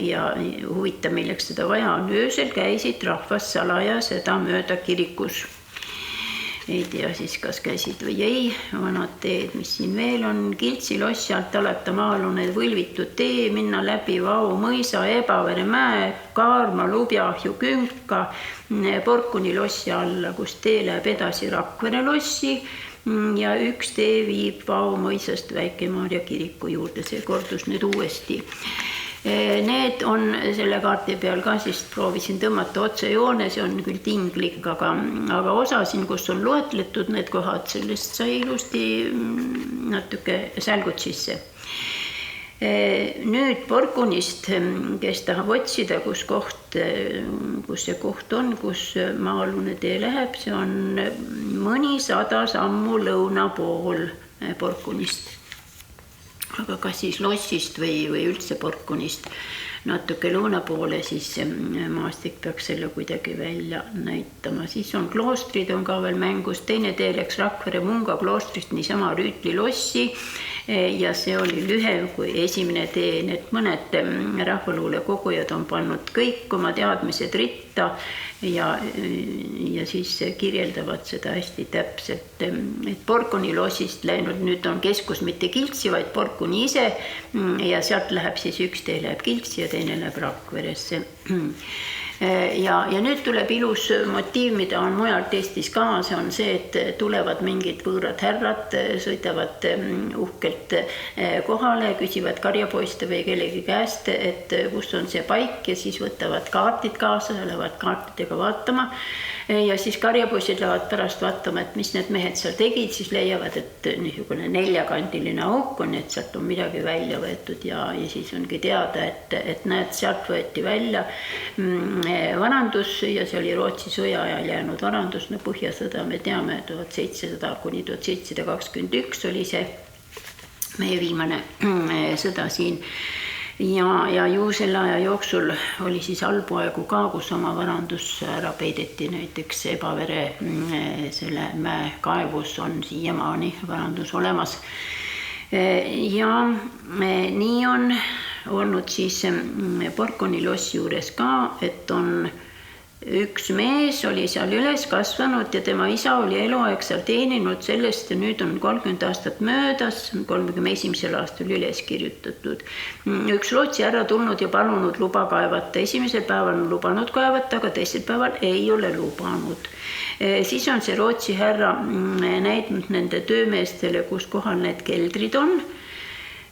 ja huvitav, milleks seda vaja on. Öösel käisid rahvas salaja seda mööda kirikus. Ei tea siis, kas käisid või ei, vanad teed, mis siin veel on. Kiltsi lossi alt alata Maa-alune võlvitud tee, minna läbi Vao mõisa, Ebavere mäe, Kaarma, Lubjahju, Künka, Porkuni lossi alla, kus tee läheb edasi Rakvere lossi ja üks tee viib Vao mõisast Väike-Maarja kiriku juurde, see kordus nüüd uuesti. Need on selle kaarti peal ka, siis proovisin tõmmata otsejoone, see on küll tinglik, aga osa siin, kus on loetletud need kohad, sellest sai ilusti natuke sälgud sisse. Nüüd Porkunist, kes tahab otsida, kus see koht on, kus Maa-alune tee läheb, see on mõnisada sammu lõuna pool Porkunist. Aga kas siis lossist või üldse Porkunist natuke lõuna poole, siis maastik peaks selle kuidagi välja näitama. Siis on kloostrid on ka veel mängus, teine tee läks Rakvere Munga kloostrist niisama Rüütli lossi ja see oli lühem kui esimene tee. Need mõned rahvaluule kogujad on pannud kõik oma teadmised ritta ja siis kirjeldavad seda hästi täpselt, et Porkuni lossist läinud, nüüd on keskus mitte Kiltsi, vaid Porkuni ise ja sealt läheb siis üks tee läheb Kiltsi ja teine läheb Rakveresse. Ja nüüd tuleb ilus motiiv, mida on mujalt Eestis ka, see on see, et tulevad mingid võõrad härrad, sõidavad uhkelt kohale, küsivad karjapoiste või kellegi käest, et kus on see paik ja siis võtavad kaardid kaasa ja lähevad kaartidega vaatama. Ja siis karjapoisid lähevad pärast vaatama, et mis need mehed seal tegid, siis leiavad, et niisugune 4-kandiline auk on, et sealt on midagi välja võetud ja siis ongi teada, et näed, sealt võeti välja varandus ja see oli Rootsi sõja ajal jäänud varandus, no Põhjasõda me teame, 1700 kuni 1721 oli see meie viimane sõda siin. Ja ju selle aja jooksul oli siis allpoegu ka, kus oma varandus ära peideti, näiteks Ebavere selle mäe kaevus on siiamaani varandus olemas. Ja nii on olnud siis Porkuni lossi juures ka, et on üks mees oli seal üles kasvanud ja tema isa oli eluaeg seal teeninud sellest ja nüüd on 30 aastat möödas, 31. aastal üles kirjutatud. Üks Rootsi härra tulnud ja palunud luba kaevata. Esimesel päeval on lubanud kaevata, aga teisel päeval ei ole lubanud. Siis on see Rootsi härra näidnud nende töömeestele, kus kohal need keldrid on.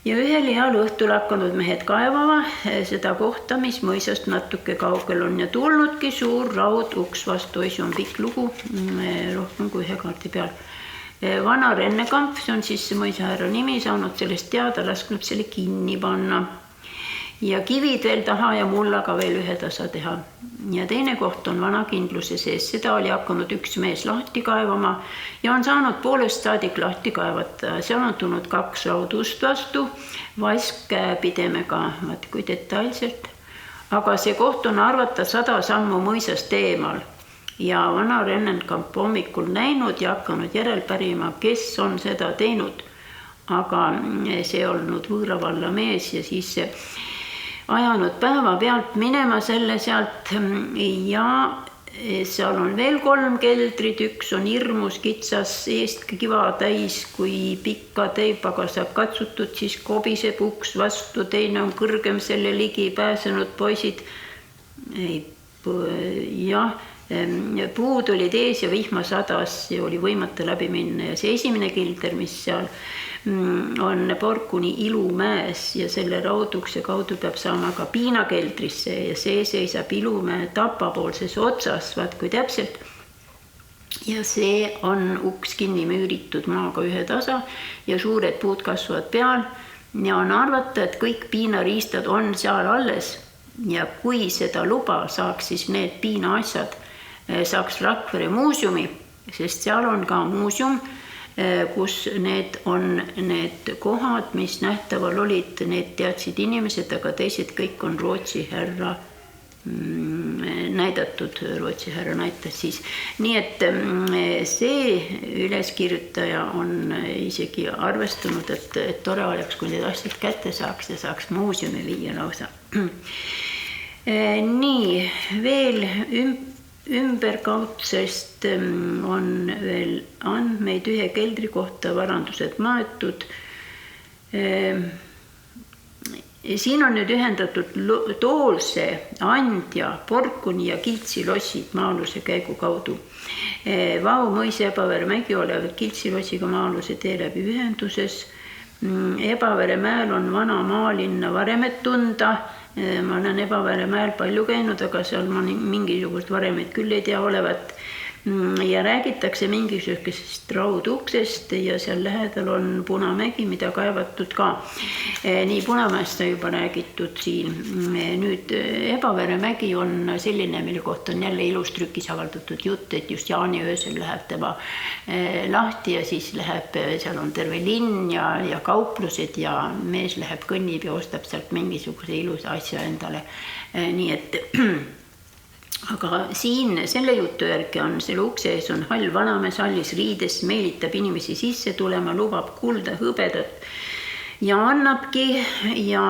Ja ühel heal õhtul hakanud mehed kaevama seda kohta, mis mõisast natuke kaugel on ja tulnudki suur raud uks vastu, see on pikk lugu, rohkem kui ühe kaarti peal. Vana Rennekamp, see on siis mõisahärra nimi, saanud sellest teada, lasknud selle kinni panna. ja kivid veel taha ja mullaga veel ühe tasa teha. Ja teine koht on vana kindluse sees, seda oli hakanud üks mees lahti kaevama ja on saanud poolest saadik lahti kaevata. Seal on tulnud 2 raudust vastu, vaskpidemega, vaat kui detailselt. Aga see koht on arvata 100 sammu mõisast eemal. Ja vana Rennenkamp hommikul näinud ja hakanud järelpärima, kes on seda teinud. Aga see olnud võõravalla mees ja siis ajanud päeva pealt minema selle sealt ja seal on veel 3 keldrid, üks on hirmus kitsas, eest kiva täis, kui pikka teipaga saab katsutud, siis kobiseb uks vastu, teine on kõrgem selle ligi pääsenud poisid. Jah. Puud olid ees ja vihma sadas ja oli võimata läbi minna ja see esimene kilder, mis seal on Porkuni Ilumäes ja selle raudukse kaudu peab saama ka piinakeldrisse ja see seisab Ilumäe tapapoolses otsas, vaat kui täpselt. Ja see on uks kinni müüritud maaga ühe tasa ja suured puud kasvavad peal ja on arvata, et kõik piinariistad on seal alles ja kui seda luba saaks, siis need piinaasjad saaks Rakvere muuseumi, sest seal on ka muuseum, kus need on need kohad, mis nähtaval olid, need teadsid inimesed, aga teised kõik on Rootsi härra näidatud, Rootsi härra näitas siis. Nii et see üleskirjutaja on isegi arvestanud, et tore oleks, kui need asjad kätte saaks ja saaks muuseumi viia lausa. Nii, veel ümberkaudsest on veel andmeid ühe keldri kohta varandused maetud. Siin on nüüd ühendatud Toolse, Andja, Porkuni ja Kiltsi lossid maa-aluse käigu kaudu. Vau mõisa Ebavere-mägi olev Kiltsi lossiga maa-aluse tee läbi ühenduses. Ebavere-mäel on vana maalinna varemet tunda. Ma olen Ebavere-mäel palju käinud, aga seal ma mingisugust varemet küll ei tea olevat. Ja räägitakse mingisugusest rauduksest ja seal lähedal on Punamägi, mida kaevatud ka. Nii Punamäest on juba räägitud siin. Nüüd Ebavere-mägi on selline, mille kohta on jälle ilus trükis avaldatud jutt, et just jaani öösel läheb tema lahti ja siis läheb, seal on terve linn ja kauplused ja mees läheb kõnnib ja ostab sealt mingisuguse ilusa asja endale. Nii et aga siin selle jutu järgi on selle ukse ees on hall vanamees hallis riides, meelitab inimesi sisse tulema, lubab kulda hõbedat ja annabki ja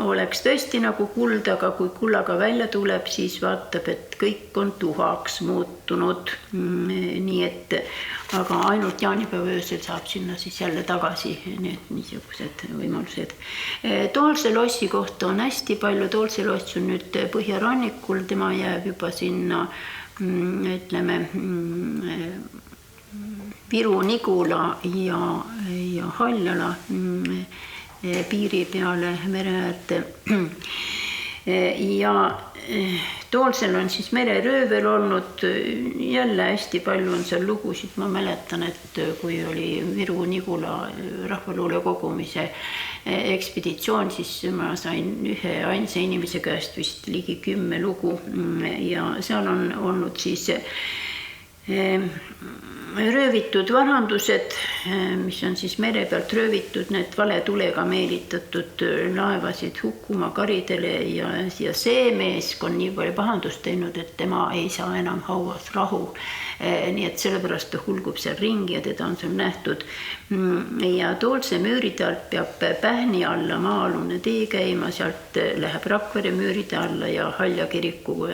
oleks tõesti nagu kuld, aga kui kullaga välja tuleb, siis vaatab, et kõik on tuhaks muutunud. Nii et, aga ainult jaanipäeva öösel saab sinna siis jälle tagasi need niisugused võimalused. Toolse lossi kohta on hästi palju, Toolse loss on nüüd põhjarannikul, tema jääb juba sinna, ütleme, Viru-Nigula ja Haljala piiri peale mere äärde. Ja Toolsel on siis mereröövel olnud, jälle hästi palju on seal lugusid, ma mäletan, et kui oli Viru-Nigula rahvaluule kogumise ekspeditsioon, siis ma sain ühe ainsa inimese käest vist ligi 10 lugu ja seal on olnud siis röövitud varandused, mis on siis mere pealt röövitud, need vale tulega meelitatud laevasid hukkuma karidele ja see mees on nii palju pahandust teinud, et tema ei saa enam hauas rahu. Nii et sellepärast ta hulgub seal ringi ja teda on seal nähtud. Ja Toolse müüride alt peab Pähni alla maa-alune tee käima, sealt läheb Rakvere müüride alla ja Halja kiriku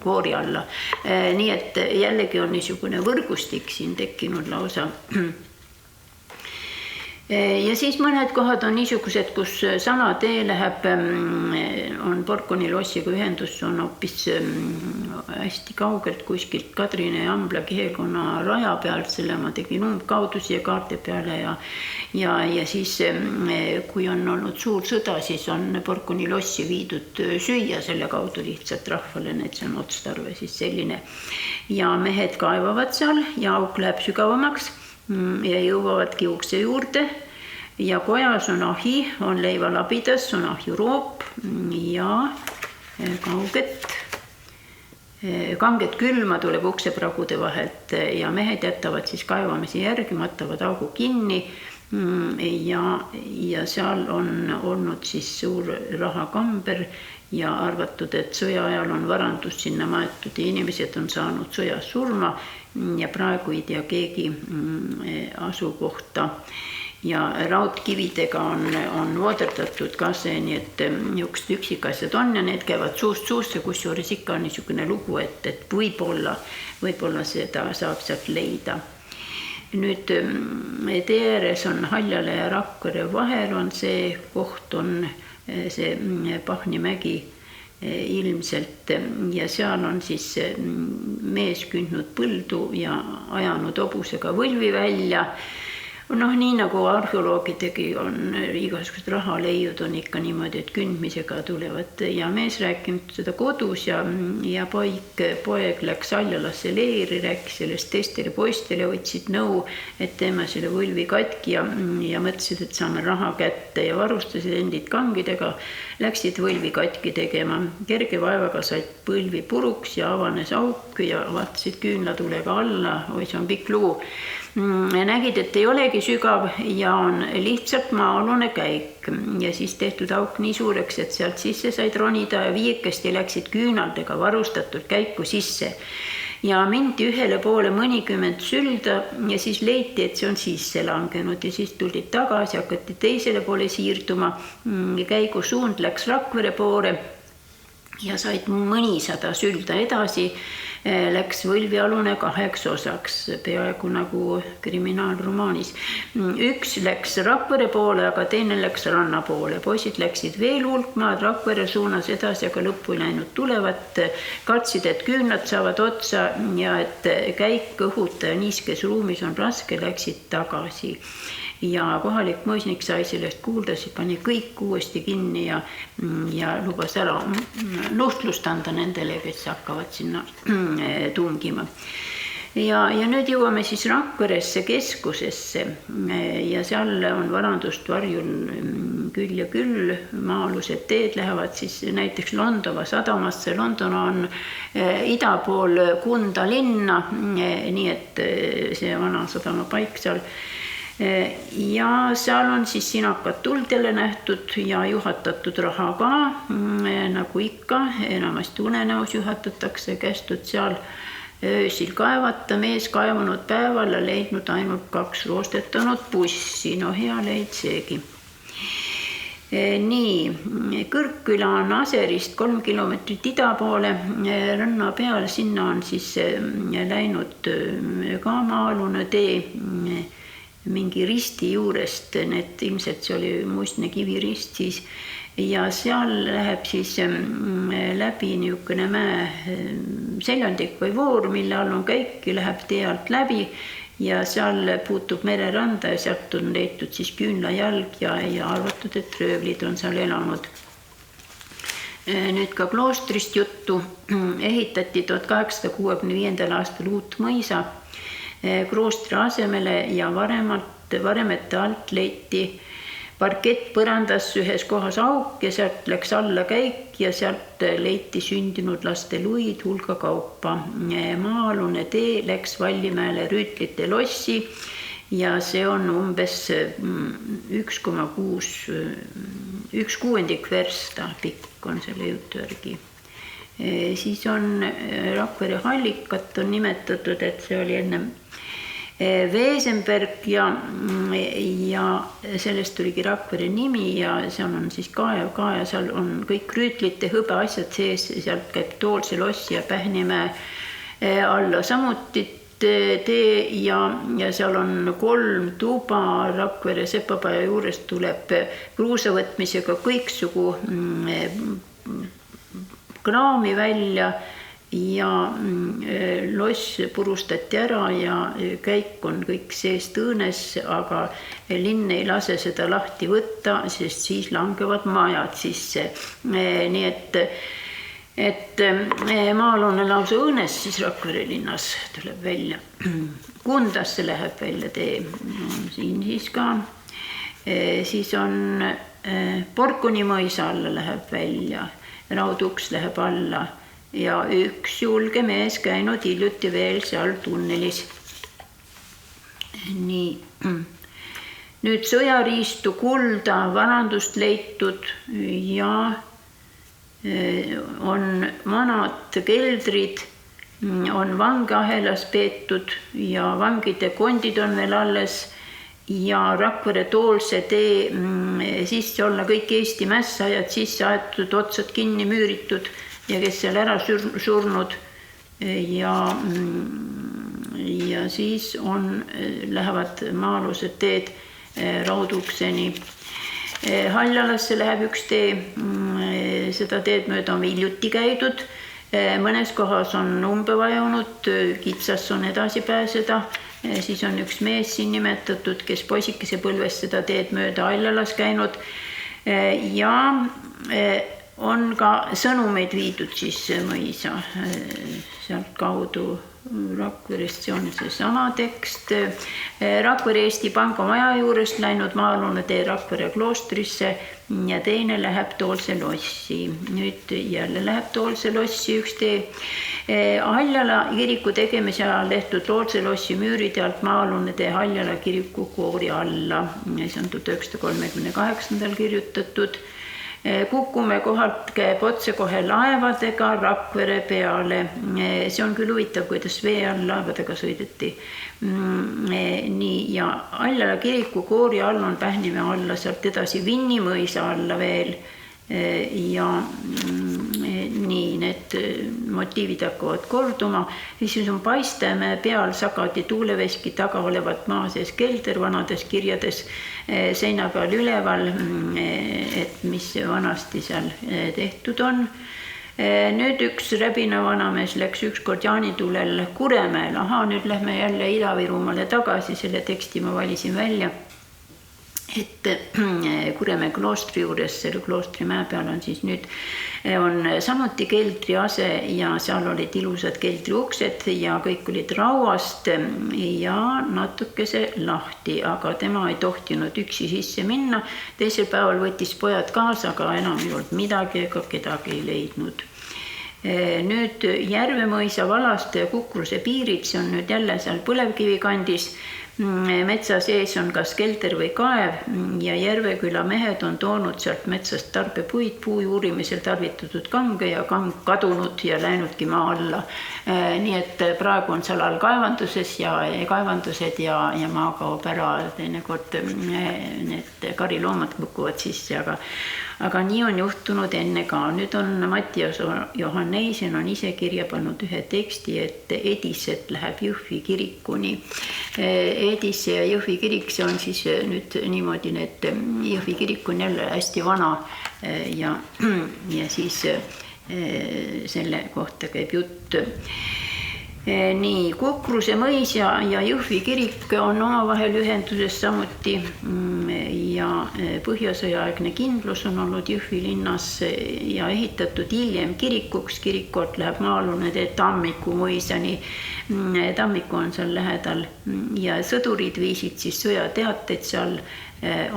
koori alla. Nii et jällegi on niisugune võrgustik siin tekkinud lausa. Ja siis mõned kohad on niisugused, kus sama tee läheb, on Porkuni lossiga ühendus, on hoopis hästi kaugelt kuskilt Kadrine ja Ambla kihelkonna raja pealt, selle ma tegin umbkaudu siia kaarte peale ja siis kui on olnud suur sõda, siis on Porkuni lossi viidud süüa selle kaudu lihtsalt rahvale, et see on otstarve siis selline. Ja mehed kaevavad seal ja auk läheb sügavamaks ja jõuavadki ukse juurde, ja kojas on ahi, on leivalabidas, on ahjuroop ja kanget külma tuleb uksepragude vahelt ja mehed jätavad siis kaevamise järgi, matavad augu kinni ja seal on olnud siis suur rahakamber ja arvatud, et sõja ajal on varandus sinna maetud ja inimesed on saanud sõjas surma ja praegu ei tea keegi asukohta. Ja raudkividega on vooderdatud ka see, nii et niisugused üksikasjad on ja need käivad suust suusse, kusjuures ikka on niisugune lugu, et võib-olla seda saab sealt leida. Nüüd tee ääres on Haljala ja Rakvere vahel on see koht, on see Pahnimägi ilmselt ja seal on siis mees kündnud põldu ja ajanud hobusega võlvi välja. Nii nagu arheoloogidegi on igasugused rahaleiud on ikka niimoodi, et kündmisega tulevad ja mees rääkinud seda kodus ja poeg läks Haljalasse leeri, rääkis sellest teistele poistele, võtsid nõu, et teeme selle võlvi katki ja mõtlesid, et saame raha kätte ja varustasid endid kangidega, läksid võlvi katki tegema. Kerge vaevaga said põlvi puruks ja avanes auk ja vaatasid küünlatulega alla, oi see on pikk lugu. Nägid, et ei olegi sügav ja on lihtsalt maa-alune käik ja siis tehtud auk nii suureks, et sealt sisse said ronida ja viiekesti läksid küünaldega varustatud käiku sisse. Ja mindi ühele poole mõnikümmend sülda ja siis leiti, et see on sisse langenud ja siis tulid tagasi, hakati teisele poole siirduma. Käigu suund läks Rakvere poole ja said mõnisada sülda edasi. Läks võlvialune 2 osaks, peaaegu nagu kriminaalromaanis. Üks läks Rakvere poole, aga teine läks ranna poole. Poisid läksid veel hulk maad Rakvere suunas edasi, aga lõppu ei läinud tulevat. Katsid, et küünlad saavad otsa ja et käik õhuta ja niiskes ruumis on raske, läksid tagasi. Ja kohalik mõisnik sai sellest kuulda, siis pani kõik uuesti kinni ja lubas ära nuhtlust anda nendele, kes hakkavad sinna tungima. Ja nüüd jõuame siis Rakveresse keskusesse ja seal on varandust varjul küll ja küll, maa-alused teed lähevad siis näiteks Londova sadamasse. London on ida pool Kunda linna, nii et see vana sadama paik seal. Ja seal on siis sinakat tuld jälle nähtud ja juhatatud raha ka, nagu ikka, enamasti unenäos juhatatakse, kästud seal öösil kaevata, mees kaevanud päeval ja leidnud ainult 2 roostetanud bussi, no hea leid seegi. Nii, Kõrgküla on Aserist 3 kilomeetrit ida poole, ranna peal sinna on siis läinud ka maa-alune tee, mingi risti juurest, need ilmselt see oli muistne kivirist siis ja seal läheb siis läbi niisugune mäe seljandik või voor, mille all on käik ja läheb tee alt läbi ja seal puutub mereranda ja sealt on leitud siis küünlajalg ja arvatud, et röövlid on seal elanud. Nüüd ka kloostrist juttu, ehitati 1865. aastal uut mõisa kloostri asemele ja varemete alt leiti parkett põrandas ühes kohas auk ja sealt läks alla käik ja sealt leiti sündinud laste luid hulga kaupa. Maa-alune tee läks Vallimäele Rüütlite lossi ja see on umbes 1,6 versta pikk on selle jutu järgi. Siis on Rakvere Hallikat on nimetatud, et see oli enne Veesenberg ja sellest tuligi Rakvere nimi ja seal on siis kaev ka ja seal on kõik Rüütlite hõbeasjad sees, sealt käib Toolse lossi ja Pähnimäe alla samuti tee ja seal on 3 tuba Rakvere sepapaja juurest tuleb kruusa võtmisega kõiksugu kraami välja ja loss purustati ära ja käik on kõik seest õõnes, aga linn ei lase seda lahti võtta, sest siis langevad majad sisse. Nii et maa-alune lausa õõnes siis Rakvere linnas tuleb välja. Kundasse läheb välja tee, siin siis ka Siis on Porkuni mõisa alla läheb välja, rauduks läheb alla ja üks julge mees käinud hiljuti veel seal tunnelis. Nii. Nüüd sõjariistu, kulda, varandust leitud ja on vanad keldrid, on vangeahelas peetud ja vangide kondid on veel alles ja Rakvere Toolse tee sisse olla kõik Eesti mässajad sisse aetud, otsad kinni müüritud ja kes seal ära surnud ja siis lähevad maa-alused teed Raudukseni. Haljalasse läheb üks tee, seda teed mööda on hiljuti käidud, mõnes kohas on umbe vajunud, kitsas on edasi pääseda, siis on üks mees siin nimetatud, kes poisikese põlves seda teed mööda Haljalas käinud ja on ka sõnumeid viidud siis mõisa sealt kaudu Rakverest, see on seesama tekst. Rakvere Eesti Panga maja juurest läinud maa-alune tee Rakvere kloostrisse ja teine läheb Toolse lossi. Nüüd jälle läheb Toolse lossi üks tee. Haljala kiriku tegemise ajal tehtud Toolse lossi müüride alt maa-alune tee Haljala kiriku koori alla. See on 1938 kirjutatud. Kukumäe kohalt käib otse kohe laevadega Rakvere peale. See on küll huvitav, kuidas vee all laevadega sõideti. Nii, ja Haljala kiriku koori all on Pähnimäe alla, sealt edasi Vinni mõisa alla veel. Ja nii need motiivid hakkavad korduma. Siis on Paistemäe peal Sagadi tuuleveski taga olevat maa sees kelder vanades kirjades seina peal üleval, et mis vanasti seal tehtud on. Nüüd üks Räbina vanamees läks ükskord jaanitulel Kuremäel. Nüüd lähme jälle Ida-Virumaale tagasi, selle teksti ma valisin välja. Et Kuremäe kloostri juures, selle kloostri mäe peal on siis nüüd on samuti keldriase ja seal olid ilusad keldriuksed ja kõik olid rauast ja natukese lahti, aga tema ei tohtinud üksi sisse minna. Teisel päeval võttis pojad kaasa, aga enam ei olnud midagi ega kedagi ei leidnud. Nüüd Järvemõisa, Valaste ja Kukruse piirid, see on nüüd jälle seal Põlevkivi kandis. Metsa sees on kas kelder või kaev ja Järveküla mehed on toonud sealt metsast tarbepuid, puu juurimisel tarvitatud kange ja kang kadunud ja läinudki maa alla. Nii et praegu on seal all kaevandused ja maa kaob ära, teinekord need kariloomad kukuvad sisse, aga nii on juhtunud enne ka. Nüüd on Mattias Johanneisen on ise kirja pannud ühe teksti, et Ediset läheb Jõhvi kirikuni. Edisse ja Jõhvi kirik, see on siis nüüd niimoodi, et Jõhvi kirik on jälle hästi vana ja siis selle kohta käib jutt. Nii, Kukruse mõis ja Jõhvi kirik on omavahel ühenduses samuti ja põhjasõjaaegne kindlus on olnud Jõhvi linnas ja ehitatud hiljem kirikuks. Kirikut läheb maa-alune tee Tammiku mõisani. Tammiku on seal lähedal ja sõdurid viisid siis sõjateateid, seal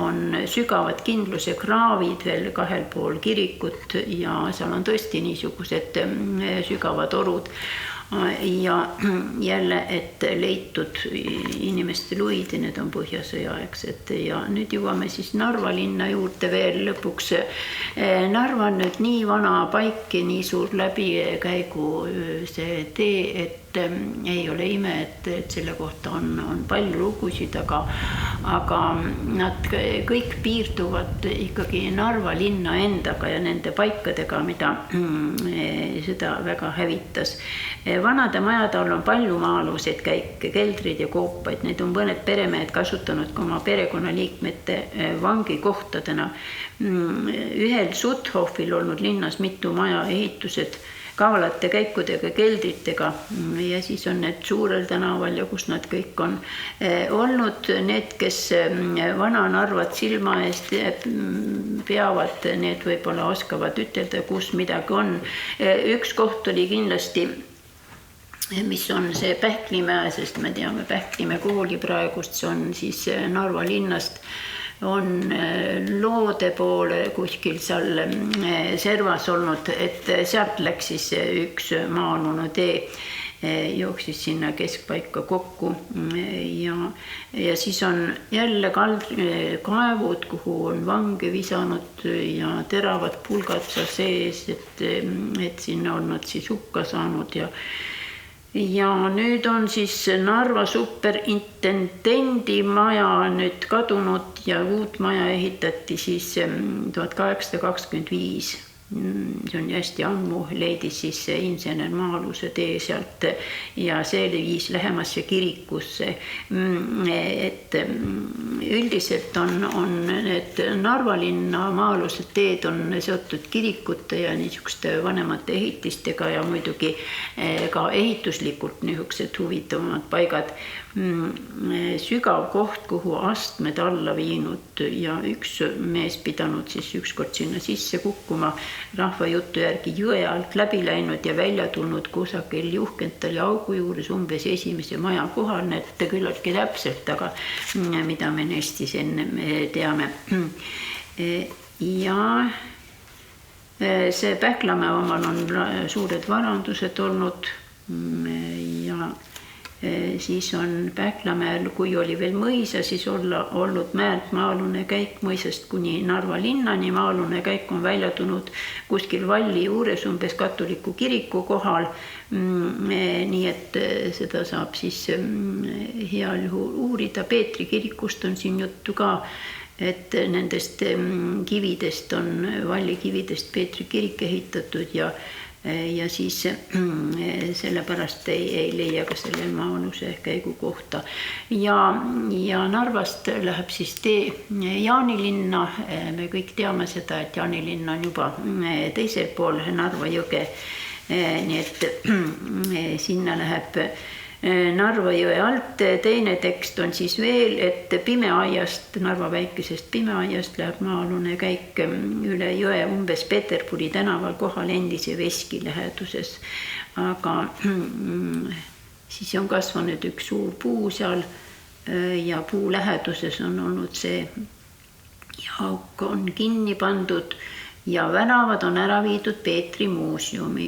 on sügavad kindluse kraavid veel kahel pool kirikut ja seal on tõesti niisugused sügavad orud. Ja jälle, et leitud inimeste luid ja need on põhjasõjaaegsed ja nüüd jõuame siis Narva linna juurde veel lõpuks. Narva on nüüd nii vana paik ja nii suur läbikäigu see tee, et ei ole ime, et selle kohta on palju lugusid, aga nad kõik piirduvad ikkagi Narva linna endaga ja nende paikadega, mida seda väga hävitas. Vanade majade all on palju maa-aluseid käike, keldrid ja koopaid. Need on mõned peremehed kasutanud ka oma perekonnaliikmete vangikohtadena. Ühel Sutthofil olnud linnas mitu maja ehitused kavalate käikudega, keldritega ja siis on need Suurel tänaval ja kus nad kõik on olnud. Need, kes vana Narvat silma eest peavad, need võib-olla oskavad ütelda, kus midagi on. Üks koht oli kindlasti, mis on see Pähklimäe, sest me teame Pähklimäe kooli praegust, see on siis Narva linnast on loode poole kuskil seal servas olnud, et sealt läks siis üks maa-alune tee, jooksis sinna keskpaika kokku ja siis on jälle kaevud, kuhu on vange visanud ja teravad pulgad seal sees, et sinna on nad siis hukka saanud ja nüüd on siis Narva superintendendi maja nüüd kadunud ja uut maja ehitati siis 1825. See on hästi ammu, leidis siis insener maa-aluse tee sealt ja see viis lähemasse kirikusse. Et üldiselt on need Narva linna maa-alused teed on seotud kirikute ja niisuguste vanemate ehitistega ja muidugi ka ehituslikult niisugused huvitavamad paigad. Sügav koht, kuhu astmed alla viinud ja üks mees pidanud siis ükskord sinna sisse kukkuma, rahva jutu järgi jõe alt läbi läinud ja välja tulnud kusagil Juhkentali augu juures umbes esimese maja kohal, need küllaltki täpselt, aga mida me neist siis enne teame. Ja see Pähklamäe omal on suured varandused olnud ja siis on Pähklamäel, kui oli veel mõisa, siis olnud mäelt maa-alune käik mõisast kuni Narva linnani. Maa-alune käik on välja tulnud kuskil valli juures umbes katoliku kiriku kohal. Nii et seda saab siis heal juhul uurida. Peetri kirikust on siin juttu ka, et nendest kividest on vallikividest Peetri kirik ehitatud ja siis sellepärast ei leia ka sellel maa-aluse käigu kohta. Ja Narvast läheb siis tee Jaanilinna. Me kõik teame seda, et Jaanilinn on juba teisel pool Narva jõge. Nii et sinna läheb Narva jõe alt. Teine tekst on siis veel, et Pimeaiast, Narva väikesest Pimeaiast läheb maa-alune käik üle jõe umbes Peterburi tänaval kohal endise Veski läheduses. Aga siis on kasvanud üks suur puu seal ja puu läheduses on olnud see jauk on kinni pandud ja väravad on ära viidud Peetri muuseumi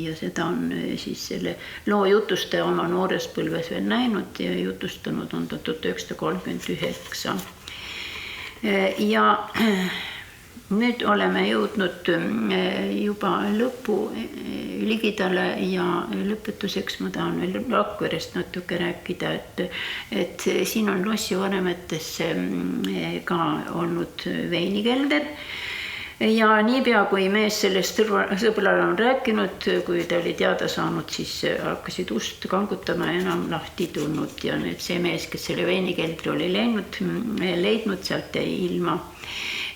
ja seda on siis selle loo jutustaja oma noores põlves veel näinud ja jutustanud on ta 1939. Ja nüüd oleme jõudnud juba lõpu ligidale ja lõpetuseks ma tahan veel Rakverest natuke rääkida, et siin on lossivaremetes ka olnud veinikelder. Ja niipea, kui mees sellest sõbrale on rääkinud, kui ta oli teada saanud, siis hakkasid ust kangutama ja enam lahti tulnud ja nüüd see mees, kes selle veinikeldri oli leidnud, sealt jäi ilma.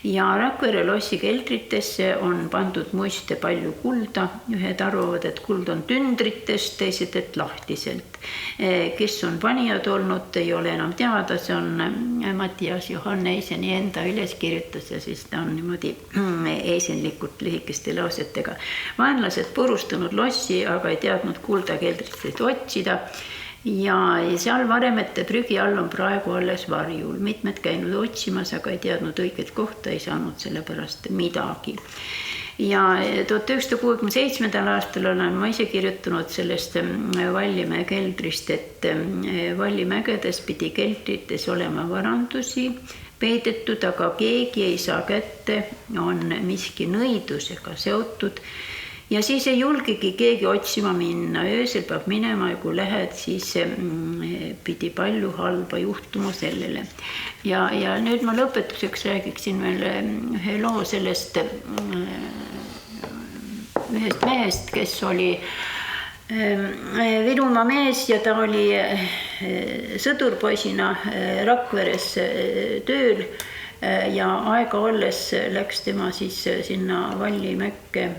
Ja Rakvere lossi keldritesse on pandud muiste palju kulda. Ühed arvavad, et kuld on tündritest, teised, et lahtiselt. Kes on panijad olnud, ei ole enam teada. See on Mattias Johanneiseni enda üles kirjutas ja siis ta on niimoodi eesenlikult lühikeste lausetega. Vaenlased purustanud lossi, aga ei teadnud kulda keldritest otsida. Ja seal varemete prügi all on praegu alles varjul. Mitmed käinud otsimas, aga ei teadnud õiget kohta, ei saanud selle pärast midagi. Ja 1967. aastal olen ma ise kirjutanud sellest Vallimäe keldrist, et Vallimägedes pidi keldrites olema varandusi peidetud, aga keegi ei saa kätte, on miski nõidusega seotud. Ja siis ei julgegi keegi otsima minna, öösel peab minema ja kui lähed, siis pidi palju halba juhtuma sellele. Ja nüüd ma lõpetuseks räägiksin veel ühe loo sellest ühest mehest, kes oli Virumaa mees ja ta oli sõdurpoisina Rakveres tööl. Ja aega olles läks tema siis sinna Vallimäkke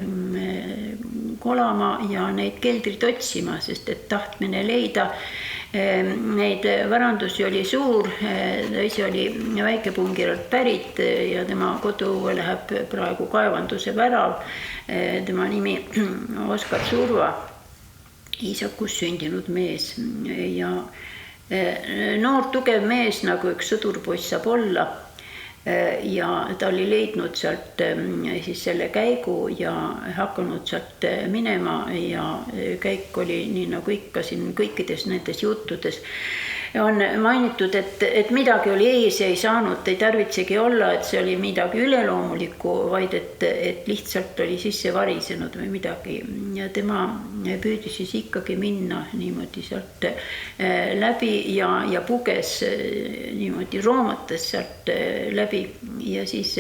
kolama ja neid keldrid otsima, sest et tahtmine leida. Neid varandusi oli suur, ta ise oli Väike-Pungiralt pärit ja tema koduõue läheb praegu kaevanduse värav. Tema nimi Oskar Surva, Iisakus sündinud mees ja noor tugev mees, nagu üks sõdurpoiss saab olla. ja ta oli leidnud sealt siis selle käigu ja hakanud sealt minema ja käik oli nii nagu ikka siin kõikides nendes juttudes. On mainitud, et midagi oli ees ja ei saanud, ei tarvitsegi olla, et see oli midagi üleloomulikku, vaid et lihtsalt oli sisse varisenud või midagi. Ja tema püüdis siis ikkagi minna niimoodi sealt läbi ja puges niimoodi roomates sealt läbi ja siis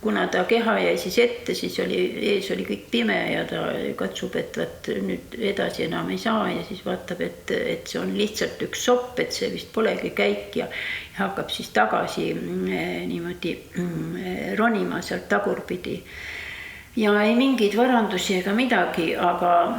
kuna ta keha jäi siis ette, siis ees oli kõik pime ja ta katsub, et nüüd edasi enam ei saa ja siis vaatab, et see on lihtsalt üks sopp, et see vist polegi käik ja hakkab siis tagasi niimoodi ronima sealt tagurpidi. Ja ei mingeid varandusi ega midagi, aga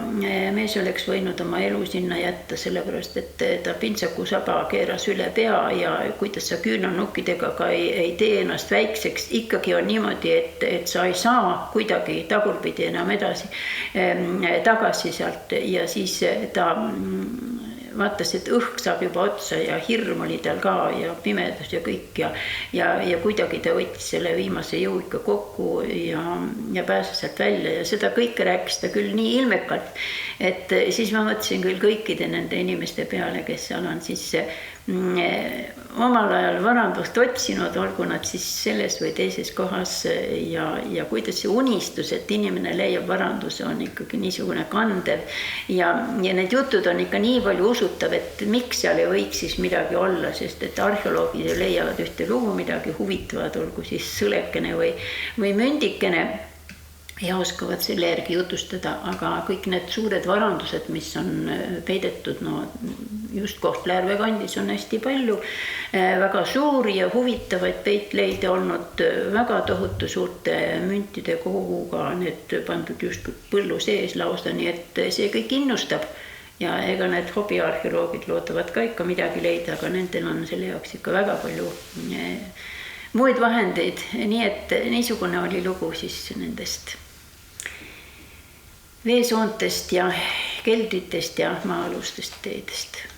mees oleks võinud oma elu sinna jätta, sellepärast, et ta pintsaku saba keeras üle pea ja kuidas sa küünalnukkidega ka ei tee ennast väikseks, ikkagi on niimoodi, et sa ei saa kuidagi tagurpidi enam edasi tagasi sealt ja siis ta vaatas, et õhk saab juba otsa ja hirm oli tal ka ja pimedus ja kõik ja kuidagi ta võttis selle viimase jõu ikka kokku ja pääses sealt välja ja seda kõike rääkis ta küll nii ilmekalt, et siis ma mõtlesin küll kõikide nende inimeste peale, kes seal on siis omal ajal varandust otsinud, olgu nad siis selles või teises kohas ja kuidas see unistus, et inimene leiab varanduse, on ikkagi niisugune kandev ja need jutud on ikka nii palju usutav, et miks seal ei võiks siis midagi olla, sest et arheoloogid leiavad ühte lugu midagi huvitavad, olgu siis sõlekene või mündikene ja oskavad selle järgi jutustada, aga kõik need suured varandused, mis on peidetud, just Kohtla-Järve kandis on hästi palju väga suuri ja huvitavaid peitleide olnud, väga tohutu suurte müntide koguga, need pandud just põllu sees lausa, nii et see kõik innustab ja ega need hobiarheoloogid loodavad ka ikka midagi leida, aga nendel on selle jaoks ikka väga palju muid vahendeid, nii et niisugune oli lugu siis nendest veesoontest ja keldritest ja maa-alustest teedest.